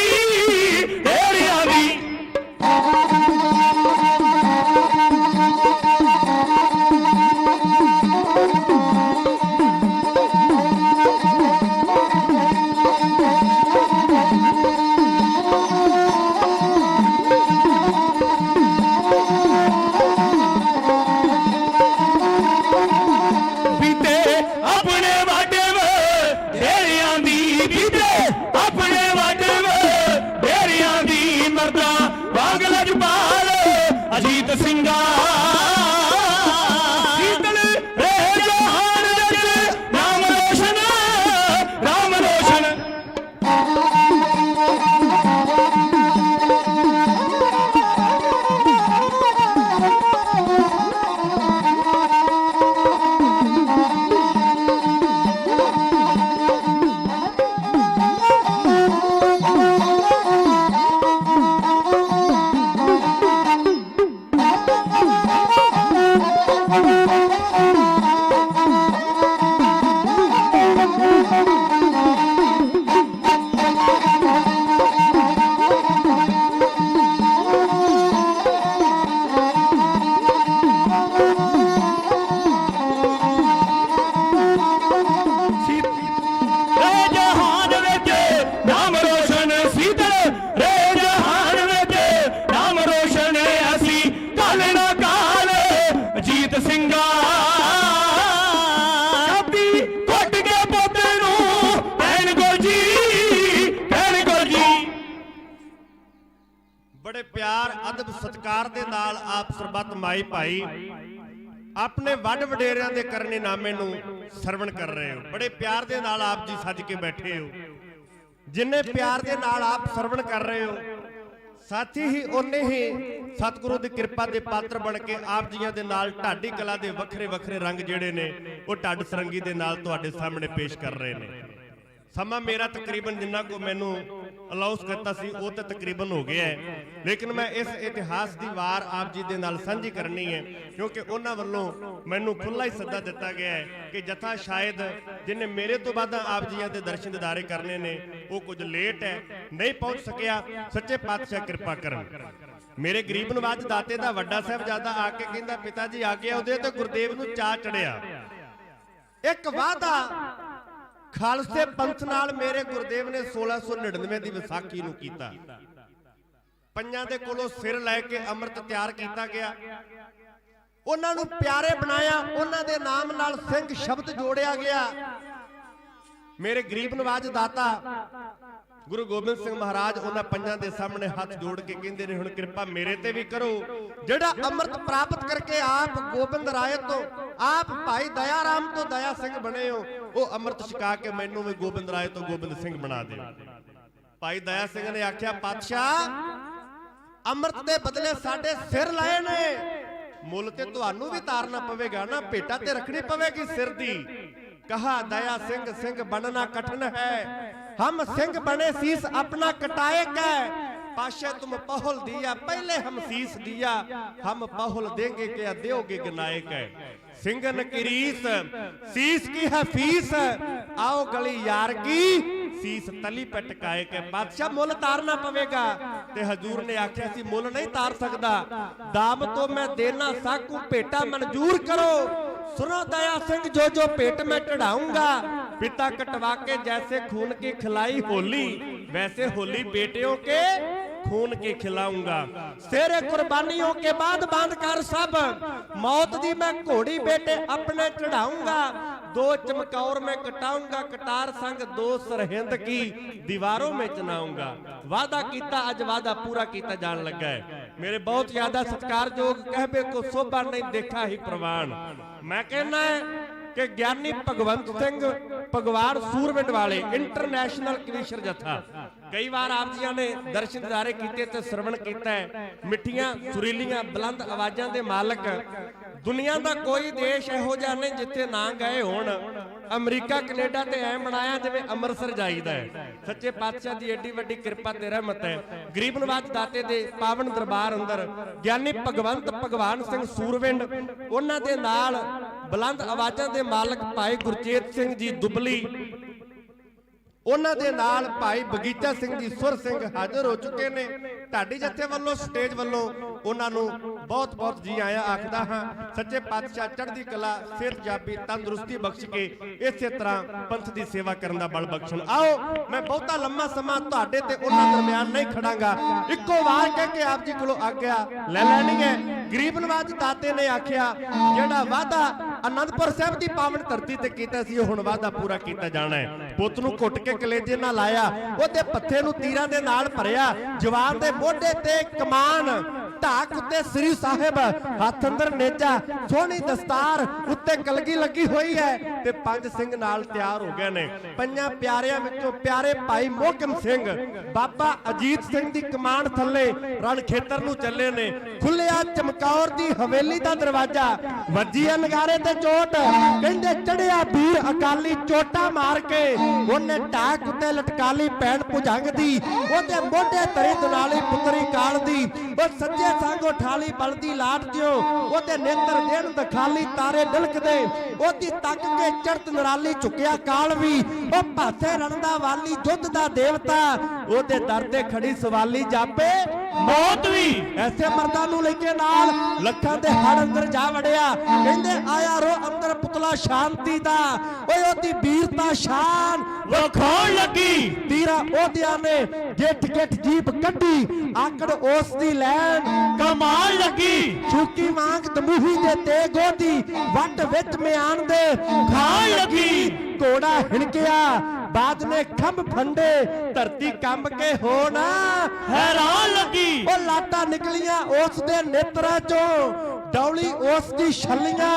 ਅਜੀਤ ਸਿੰਘਾ ਸੀਤਲ ਰਹੇ ਜਹਾਨ ਵਿੱਚ ਨਾਮ ਰੋਸ਼ਨ बड़े प्यार अदब सत्कार दे नाल आप सरबत माई भाई अपने वड वडेरियां दे करने नामे नूं सरवण कर रहे हो। बड़े प्यार दे नाल आप जी सज के बैठे हो। जिन्ने प्यार दे नाल आप सरवण कर रहे हो साथी ही उन्ने ही सतगुरु दी कृपा दे पात्र बन के आप जियां दे नाल ढाडी कला दे वखरे वखरे रंग जिहड़े ने वो ढड सरंगी दे नाल तुहाडे सामने पेश कर रहे ने। समा मेरा तकरीबन जिन्ना को मैनू अलाउंस करता सी वो तो तकरीबन हो गया है, लेकिन मैं इस इतिहास की वार आप जी दे नाल साझी करनी है क्योंकि उन्हां वल्लों मैनू खुला ही सद्दा दिता गया है कि जथा शायद जिन्हें मेरे तो बाद आप जी दे दर्शन दिदारे करने ने वो कुछ लेट है, नहीं पहुंच सकिया। सच्चे पातशाह कृपा करन। मेरे गरीब नवाज दाते दा वड्डा साहिबजादा आके कहंदा पिता जी आ गया उहदे ते गुरदेव नूं चा चढ़िया। एक वादा खालसे पंथ नाल मेरे गुरदेव ने 1699 दी विसाखी नूं कीता। पंजां दे कोलों सिर लैके अमृत तैयार कीता गया, उन्हां नूं प्यारे बनाया, उन्हां दे नाम नाल सिंह शब्द जोड़िया गया। मेरे गरीब नवाज दाता गुरु गोबिंद सिंह महाराज उन्हां पंजां दे सामने हाथ जोड़ के कहंदे ने हुण कृपा मेरे ते भी करो। जिहड़ा अमृत प्राप्त करके आप गोबिंद राय तो आप भाई दया राम तो दया सिंह बने हो, वो अमृत छका के मैनू भी गोबिंद राय तो गोबिंद सिंह बना दे। भाई दया सिंह ने आख्या पातशाह अमृत दे बदले साडे सिर लाए ने, मुल ते तुहानू भी तारना पवेगा ना, भेटा ते रखनी पवेगी सिर दी। कहा दया सिंह सिंह बनना कठिन है, हम सिंह बने शीस अपना कटाए कै। पाशा तुम पहुल दिया पहले हम शीस दिया, हम पहुल देंगे क्या दोगे गनायक है। सिंगन की रीस शीस की है फीस, आओ गली यार की ਸੀਸ ਤਲੀ ਪੇ ਟਿਕਾਏ ਕਿ ਬਾਦਸ਼ਾਹ ਮੁੱਲ ਤਾਰਨਾ ਪਵੇਗਾ। ਤੇ ਹਜ਼ੂਰ ਨੇ ਆਖਿਆ ਸੀ ਮੁੱਲ ਨਹੀਂ ਤਾਰ ਸਕਦਾ, ਦਾਮ ਤੋਂ ਮੈਂ ਦੇਣਾ ਸਾਕੂ ਭੇਟਾ ਮਨਜ਼ੂਰ ਕਰੋ। सुनो दया सिंह जो जो पेट में चढ़ाऊंगा, पिता कटवा के जैसे खून की खिलाई होली, वैसे होली बेटियों के खून की खिलाऊंगा। तेरे कुर्बानियों के बाद बांध कर सब, मौत दी मैं घोड़ी बेटे अपने चढ़ाऊंगा। दो चमकौर में कटाऊंगा, कटार संग दो सरहिंद की दीवारों में चनाऊंगा। वादा कीता अज वादा पूरा कीता जान लगा है। मेरे बहुत ज्यादा सत्कारयोग कहबे को शोभा नहीं देखा ही प्रवान। मैं कहना है कि ज्ञानी भगवंत सिंह भगवान सूरविंड वाले इंटरनेशनल कविशर जथा कई बार आप जी ने दर्शन दिदारे कीते ते श्रवण कीता है। मिठियां सुरीलियां बुलंद आवाजां दे मालक दुनिया का कोई देश इहो जिहा नहीं जिथे ना गए होण। अमरीका कनेडा ते ऐ मनाया जिवें अमृतसर जाईदा है। सच्चे पातशाह दी एडी वड्डी किरपा ते रहमत है। गरीब नवाज दाते दे पावन दरबार अंदर ज्ञानी भगवंत भगवान सिंह सूरविंड, उन्हां दे नाल बुलंद आवाजां दे मालक भाई गुरचेत सिंह जी दुबली, उन्हां दे नाल भाई बगीचा सिंह जी सुर सिंह हाजिर हो चुके ने। ढाडी जथे वालों स्टेज वालों उन्हां नूं बहुत बहुत जी आया आखदा हां। सच्चे पातशाह चढ़दी कला सेहत जाबी तंदुरुस्ती बख्श के इसे तरह पंथ दी सेवा करन दा बल बख्शण। आओ मैं बहुता लंबा समा तुहाडे ते उन्हां दरमियान नहीं खड़ांगा, इक्को वार कह के आप जी कोलों आग्या ले लैनी है। गरीब नवाज दाते ने आखिया जिहड़ा वादा आनंदपुर साहिब दी पावन धरती ते कीता सी हुण वादा पूरा कीता जाना है। पुੱਤ ਨੂੰ ਘੁੱਟ के कलेजे ना लाया, ਉਹਦੇ पत्थे ਨੂੰ तीरां दे नाल भरिया, जवान दे मोढे ते कमान, ढाक उत्ते श्री साहिब, हथ अंदर नेजा, सोहनी दस्तार उत्ते कलगी लगी हुई है ते पंज सिंह नाल तैयार हो गए ने। पंजां प्यारियां विचों प्यारे भाई मोहकम सिंह बाबा अजीत सिंह दी कमान थल्ले रण खेतर नूं चले ने। खुलिया चमकौर दी हवेली दा दरवाजा, वज्जिया नगारे ते चोट, कहंदे चढ़िया वीर अकाली चोटा मार के ਉਹਨੇ ਢਾਕ ਉੱਤੇ ਲਟਕਾਲੀ ਪੈਣ ਭੁਜੰਗ ਦੀ, ਉਹਦੇ ਮੋਢੇ ਤਰੀ ਦੁਨਾਲੀ ਪੁੱਤਰੀ ਕਾਲ ਦੀ, ਉਹ ਸੱਜੇ ਸੰਗ ਉਠਾਲੀ ਬਲਦੀ ਲਾਟ ਦਿਓ, ਉਹਦੇ ਨੇਤਰ ਦੇਣ ਦਖਾਲੀ ਤਾਰੇ ਡਲਕਦੇ, ਉਹਦੀ ਤੱਕ ਕੇ ਚੜਤ ਨਰਾਲੀ ਝੁਕਿਆ ਕਾਲ ਵੀ, ਉਹ ਪਾਸੇ ਰਣਦਾ ਵਾਲੀ ਜੁੱਧ ਦਾ ਦੇਵਤਾ, ਉਹਦੇ ਦਰ ਤੇ ਖੜੀ ਸਵਾਲੀ ਜਾਪੇ मौत भी। ऐसे मर्दां नूं लेके नाल लखां दे हड़ अंदर जा वड़िया, कहंदे आया रो अंदर पुतला शांति दा, ओए ओदी वीरता शान वखाण लगी। तीरा ओदियां ने गिठ गिठ जीप कड्डी, आकड़ उस दी लैन कमाल लगी। चूकी मांग तमूही दे तेग ओदी, वट विच म्यान दे खाण लगी। घोड़ा हिणकिया बाज ने खंभ फंडे, धरती कंब के होना हैरान लगी। ओ लाटा निकलियां उस दे नेत्रा चों, डौली उस दी छलियां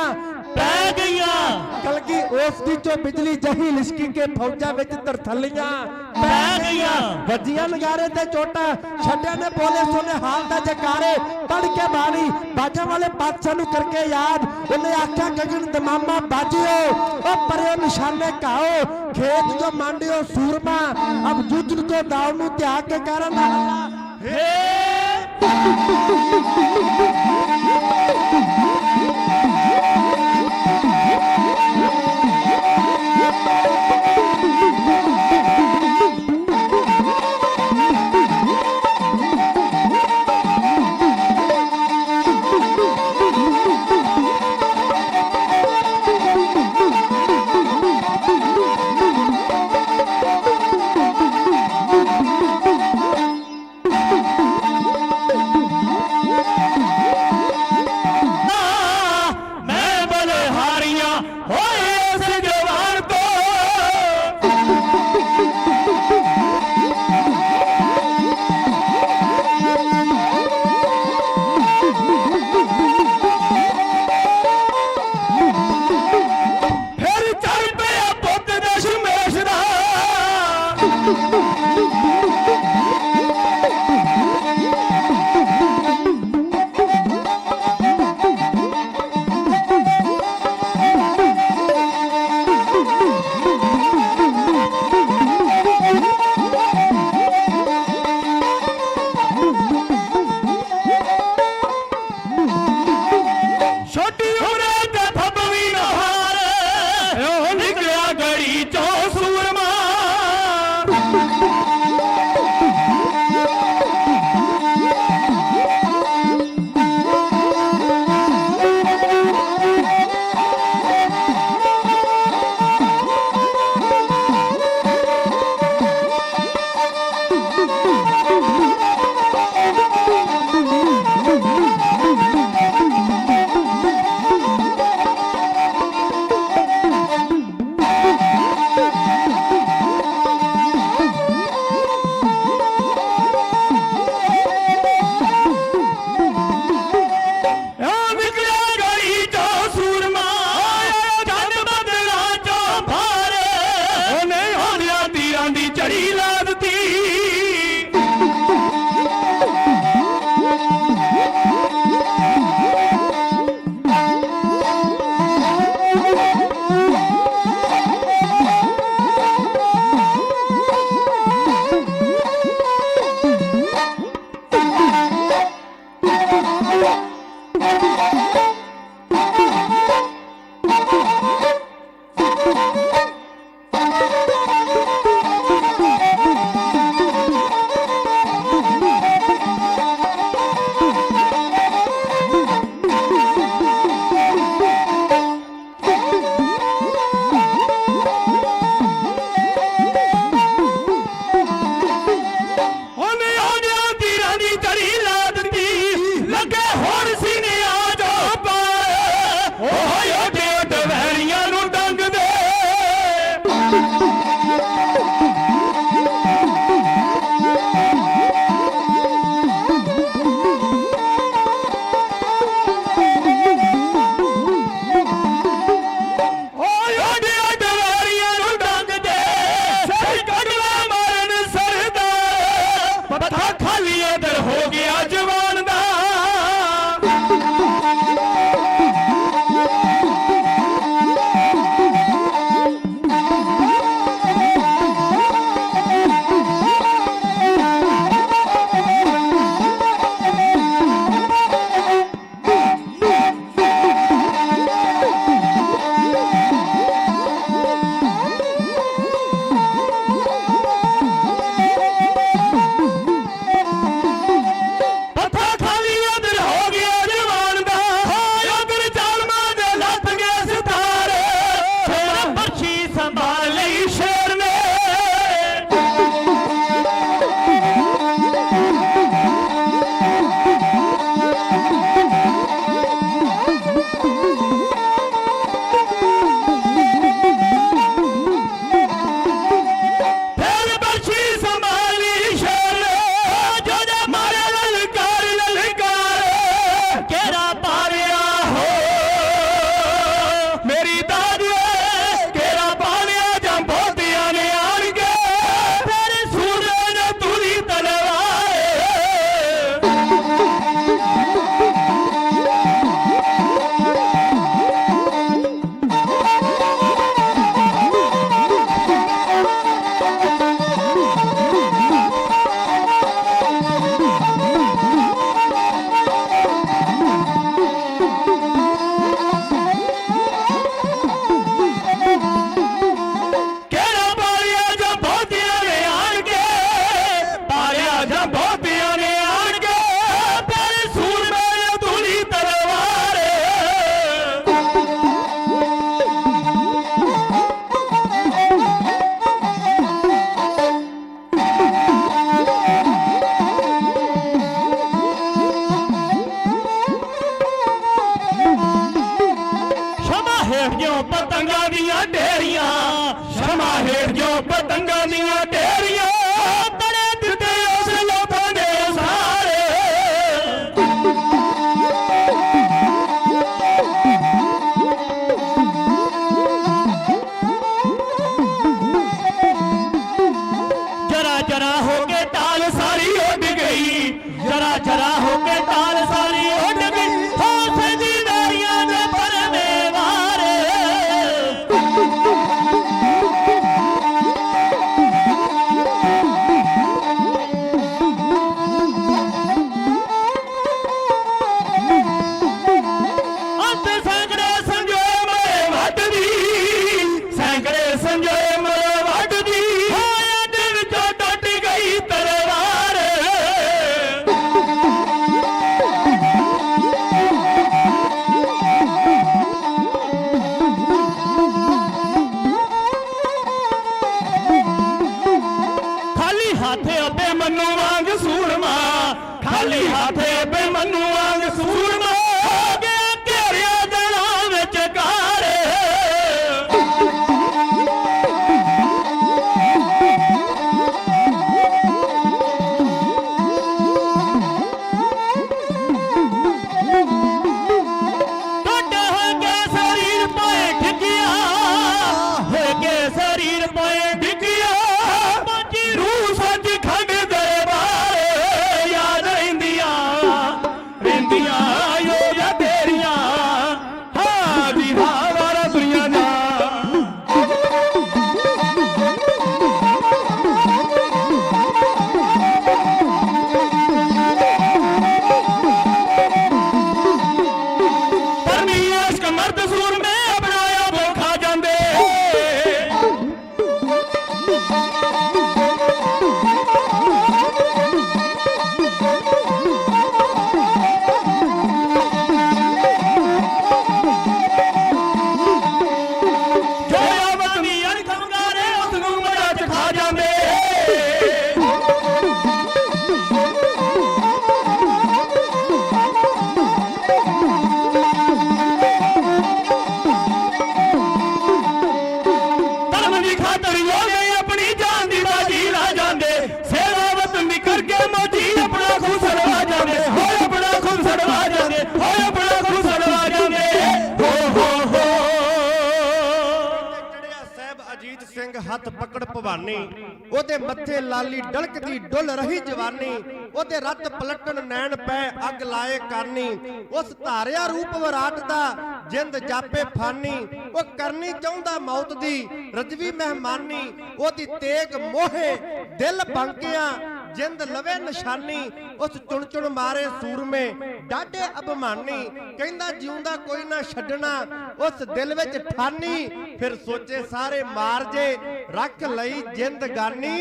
पै गईयां, कलगी उस दी चों बिजली जही लिशकी के फौजा विच तरथलियां पै गईयां। वजियां नगारे ते चोटा, छड्या ने बोले सोने हाल दा जकारे, पढ़ के बाणी बाजा वाले बादशाह नूं करके याद, उन्हें आख्या गगन दमामा बाजियो, ओ परयो निशाने काओ, खेत जो मांडियो सूरमा, अब जुजन को दाव नूं त्याग के करन हे। ਰੰਗਾਂ ਦੀਆਂ ਢੇਰੀਆਂ ਤੜੇ ਦਿੱਤੇ ਉਸ ਲੋਕਾਂ ਦੇ ਸਾਰੇ। ਜਰਾ ਜਰਾ ਹੋ ਕੇ ਤਾਲ ਸਾਰੀ ਉੱਡ ਗਈ, ਜਰਾ ਜਰਾ ਹੋ ਕੇ ਤਾਲ ਸਾਰੀ ਉੱਡ ਗਈ, ਹੋਸੇ ਦੀ ਨਾਰੀਆਂ ਦੇ ਪਰਨੇ ਵਾਰੇ। ਅੰਤ ਸੈਂਕੜੇ ਸੰਜੋਏ ਮਰੇ ਵੱਢਦੀ, ਸੈਂਕੜੇ ਸੰਜੋਏ ਮਰੇ ਵੱਢਦੀ, ਹੋਇਆ ਦੇ ਵਿੱਚੋਂ ਟੁੱਟ ਗਈ ਤਲਵਾਰ। ਖਾਲੀ ਹੱਥ ਅੱਬੇ ਮੰਨੂ ਵਾਂਗ ਸੂਰਮਾ, ਖਾਲੀ ਹੱਥ ਅੱਬੇ ਮੰਨੂ ਵਾਂਗ ਸੂਰਮਾ, ਹੋ ਗਿਆ ਘੇਰਿਆ ਜਲਾਂ ਵਿੱਚ ਕਾਰ। ਟੁੱਟ ਹੋ ਕੇ ਸਰੀਰ ਪਾਏ ਠਿੱਕਿਆ, ਹੋ ਕੇ ਸਰੀਰ ਪਾਏ ਠਿੱਕਿਆ, ਪਹੁੰਚੀ ਰੂਹ ਸੱਚ ਖੰਡ ਦਰਬਾਰ। ਯਾਦ ਰਹਿੰਦੀਆਂ ਰਹਿੰਦੀਆਂ ਯੋਧਾ ਤੇਰੀਆਂ, ਹਾਂ ਜੀ ਹਾਂ ਵਾਰਾ ਦੁਨੀਆ ਦਾ। ਪਰਮੀ ਇਸ਼ਕ ਮਰਦ ਸੂਰਮੇ ਬਣਾਇਆ ਉਹ ਖਾ ਜਾਂਦੇ। ਜੋਇਆ ਵਤਨੀ ਅਣ ਖੰਗਾਰੇ ਉਸ ਨੂੰ ਮੜਾ ਚ ਖਾ ਜਾਂਦੇ। ਧਰਮ ਦੀ ਖਾਤਰ ਯੋਗੇ ਆਪਣੀ ਜਾਨ ਦੀ ਬਾਜੀ ਲਾ ਜਾਂਦੇ। ਸੇਵਾ ਵਤਨ ਦੀ ਕਰਕੇ ਮੋਜੀ ਆਪਣਾ ਖੂਨ ਸੜਵਾ ਜਾਂਦੇ, ਹੋਏ ਆਪਣਾ ਖੂਨ ਸੜਵਾ ਜਾਂਦੇ, ਹੋਏ ਆਪਣਾ ਖੂਨ ਸੜਵਾ ਜਾਂਦੇ। ਹੋ ਚੜਿਆ ਸਾਹਿਬ ਅਜੀਤ ਸਿੰਘ ਹੱਥ ਪਕੜ ਭਵਾਨੀ, ਉਹਦੇ ਮੱਥੇ ਲਾਲੀ ਡਲਕਦੀ ਡੁੱਲ ਰਹੀ ਜਵਾਨੀ, ਉਹਦੇ ਰੱਤ ਪਲਟਣ ਨੈਣ ਪੈ ਅੱਗ ਲਾਏ ਕਾਨੀ, ਉਸ ਧਾਰਿਆ ਰੂਪ ਵਿਰਾਟ ਦਾ ਜਿੰਦ ਜਾਪੇ ਫਾਨੀ, ਉਹ ਕਰਨੀ ਚਾਹੁੰਦਾ ਮੌਤ ਦੀ ਰਜਵੀ ਮਹਿਮਾਨੀ, ਉਹਦੀ ਤੇਗ ਮੋਹੇ ਦਿਲ ਬੰਕਿਆ ਜਿੰਦ ਲਵੇ ਨਿਸ਼ਾਨੀ, ਉਸ ਚੁਣ ਚੁਣ ਮਾਰੇ ਸੂਰਮੇ ਡਾਢੇ ਅਭਿਮਾਨੀ, ਕਹਿੰਦਾ ਜਿਉਂਦਾ ਕੋਈ ਨਾ ਛੱਡਣਾ ਉਸ ਦਿਲ ਵਿੱਚ ਠਾਨੀ, ਫਿਰ ਸੋਚੇ ਸਾਰੇ ਮਾਰ ਜੇ ਰੱਖ ਲਈ ਜਿੰਦਗਾਨੀ,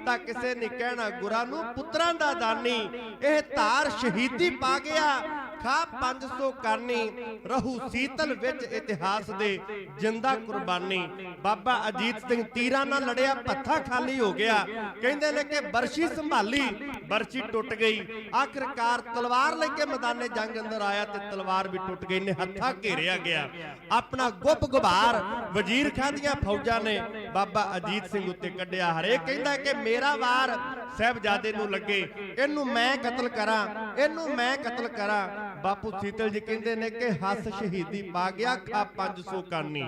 ਤਾਂ ਕਿਸੇ ਨੇ ਕਹਿਣਾ ਗੁਰਾਂ ਨੂੰ ਪੁੱਤਰਾਂ ਦਾ ਦਾਨੀ, ਇਹ ਧਾਰ ਸ਼ਹੀਦੀ ਪਾ ਗਿਆ ਖਾ 500 ਕਾਨੀ, ਰਹੂ ਸੀਤਲ ਵਿੱਚ ਇਤਿਹਾਸ ਦੇ ਜਿੰਦਾ ਕੁਰਬਾਨੀ। ਬਾਬਾ ਅਜੀਤ ਸਿੰਘ ਤੀਰਾਂ ਨਾਲ ਲੜਿਆ ਪੱਥਾ ਖਾਲੀ ਹੋ ਗਿਆ, ਕਹਿੰਦੇ ਨੇ ਕਿ ਬਰਸ਼ੀ ਸੰਭਾਲੀ ਬਰਸ਼ੀ ਟੁੱਟ ਗਈ, ਆਖਿਰਕਾਰ ਤਲਵਾਰ ਲੈ ਕੇ ਮੈਦਾਨੇ ਜੰਗ ਅੰਦਰ ਆਇਆ ਤੇ ਤਲਵਾਰ ਵੀ ਟੁੱਟ ਗਈ, ਨੇ ਹੱਥਾਂ ਘੇਰਿਆ ਗਿਆ। ਆਪਣਾ ਗੁੱਪ ਗੁਬਾਰ ਵਜ਼ੀਰ ਖਾਂ ਦੀਆਂ ਫੌਜਾਂ ਨੇ ਬਾਬਾ ਅਜੀਤ ਸਿੰਘ ਉੱਤੇ ਕੱਢਿਆ। ਹਰੇਕ ਕਹਿੰਦਾ ਕਿ ਮੇਰਾ ਵਾਰ ਸਾਹਿਬਜ਼ਾਦੇ ਨੂੰ ਲੱਗੇ, ਇਹਨੂੰ ਮੈਂ ਕਤਲ ਕਰਾਂ, ਇਹਨੂੰ ਮੈਂ ਕਤਲ ਕਰਾਂ। ਬਾਪੂ ਸੀਤਲ ਜੀ ਕਹਿੰਦੇ ਨੇ ਕਿ ਹੱਸ ਸ਼ਹੀਦੀ ਪਾ ਗਿਆ ਖਾ 500 ਕਾਨੀ,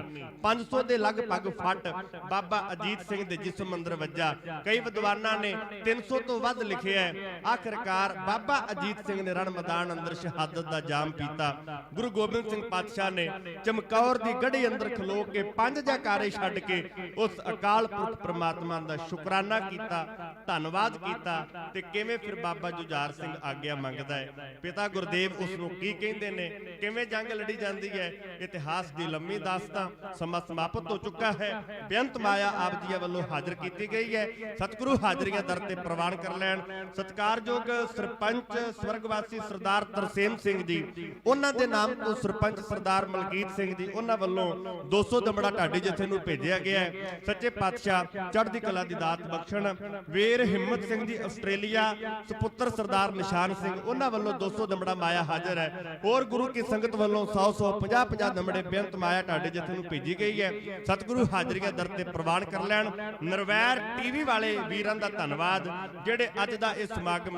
500 ਦੇ ਲਗਭਗ ਫੱਟ ਬਾਬਾ ਅਜੀਤ ਸਿੰਘ ਦੇ ਜਿਸਮ ਅੰਦਰ ਵੱਜਾ। ਕਈ ਵਿਦਵਾਨਾਂ ਨੇ 300 ਤੋਂ ਵੱਧ ਲਿਖਿਆ ਹੈ। ਆਖਿਰਕਾਰ ਬਾਬਾ ਅਜੀਤ ਸਿੰਘ ਨੇ ਰਣ ਮੈਦਾਨ ਅੰਦਰ ਸ਼ਹਾਦਤ ਦਾ ਜਾਮ ਪੀਤਾ। ਗੁਰੂ ਗੋਬਿੰਦ ਸਿੰਘ ਪਾਤਸ਼ਾਹ ਨੇ ਚਮਕੌਰ ਦੀ ਗੜ੍ਹੀ ਅੰਦਰ ਖਲੋ ਕੇ 5 ਜੈਕਾਰੇ ਛੱਡ ਕੇ ਉਸ ਅਕਾਲ ਪੁਰਖ ਪ੍ਰਮਾਤਮਾ ਦਾ ਸ਼ੁਕਰਾਨਾ ਕੀਤਾ, ਧੰਨਵਾਦ ਕੀਤਾ। ਤੇ ਕਿਵੇਂ ਫਿਰ ਬਾਬਾ ਜੁਝਾਰ ਸਿੰਘ ਆਗਿਆ ਮੰਗਦਾ ਹੈ, ਪਿਤਾ ਗੁਰਦੇਵ ਉਸ ਨੂੰ ਕੀ ਕਹਿੰਦੇ ਨੇ, ਕਿਵੇਂ ਜੰਗ ਲੜੀ ਜਾਂਦੀ ਹੈ। ਇਤਿਹਾਸ ਦੀ ਲੰਮੀ ਦਾਸਤਾਨ, ਸਮਾਂ ਸਮਾਪਤ ਹੋ ਚੁੱਕਾ ਹੈ। ਬੇਅੰਤ ਮਾਇਆ ਆਪ ਜੀ ਵੱਲੋਂ ਹਾਜ਼ਰ ਕੀਤੀ ਗਈ ਹੈ। ਸਤਿਗੁਰੂ ਹਾਜ਼ਰੀਆਂ ਦਰ ਤੇ ਪ੍ਰਵਾਨ ਕਰ ਲੈਣ। ਸਤਿਕਾਰਯੋਗ ਸਰਪੰਚ ਸਵਰਗਵਾਸੀ ਸਰਦਾਰ ਤਰਸੇਮ ਸਿੰਘ ਜੀ, ਉਹਨਾਂ ਦੇ ਨਾਮ ਤੋਂ ਸਰਪੰਚ ਸਰਦਾਰ ਮਲਕੀਤ ਸਿੰਘ ਜੀ, ਉਹਨਾਂ ਵੱਲੋਂ 200 ਦਮੜਾ ਢਾਡੀ ਜਥੇ ਨੂੰ ਭੇਜਿਆ ਗਿਆ ਹੈ। ਸੱਚੇ ਪਾਤਸ਼ਾਹ ਚੜ੍ਹਦੀ ਕਲਾ ਦੀ ਦਾਤ ਬਖਸ਼ਣ। ਵੀਰ ਹਿੰਮਤ ਸਿੰਘ ਜੀ ਆਸਟ੍ਰੇਲੀਆ, ਸੁਪੁੱਤਰ ਸਰਦਾਰ ਨਿਸ਼ਾਨ ਸਿੰਘ, ਉਹਨਾਂ ਵੱਲੋਂ 200 ਦਮੜਾ ਮਾਇਆ ਹਾਜ਼ਰ ਹਾਜ਼ਰ ਹੈ। ਹੋਰ ਗੁਰੂ ਕੀ ਸੰਗਤ ਵੱਲੋਂ 100 50 ਨੰਬੜੇ ਬੇਅੰਤ ਮਾਇਆ ਤੁਹਾਡੇ ਜਥੇ ਨੂੰ ਭੇਜੀ ਗਈ ਹੈ। ਸਤਿਗੁਰੂ ਹਾਜ਼ਰੀਆਂ ਦਰ ਤੇ ਪ੍ਰਵਾਨ ਕਰ ਲੈਣ। ਨਿਰਵੈਰ ਟੀਵੀ ਵਾਲੇ ਵੀਰਾਂ ਦਾ ਧੰਨਵਾਦ ਜਿਹੜੇ ਅੱਜ ਦਾ ਇਹ ਸਮਾਗਮ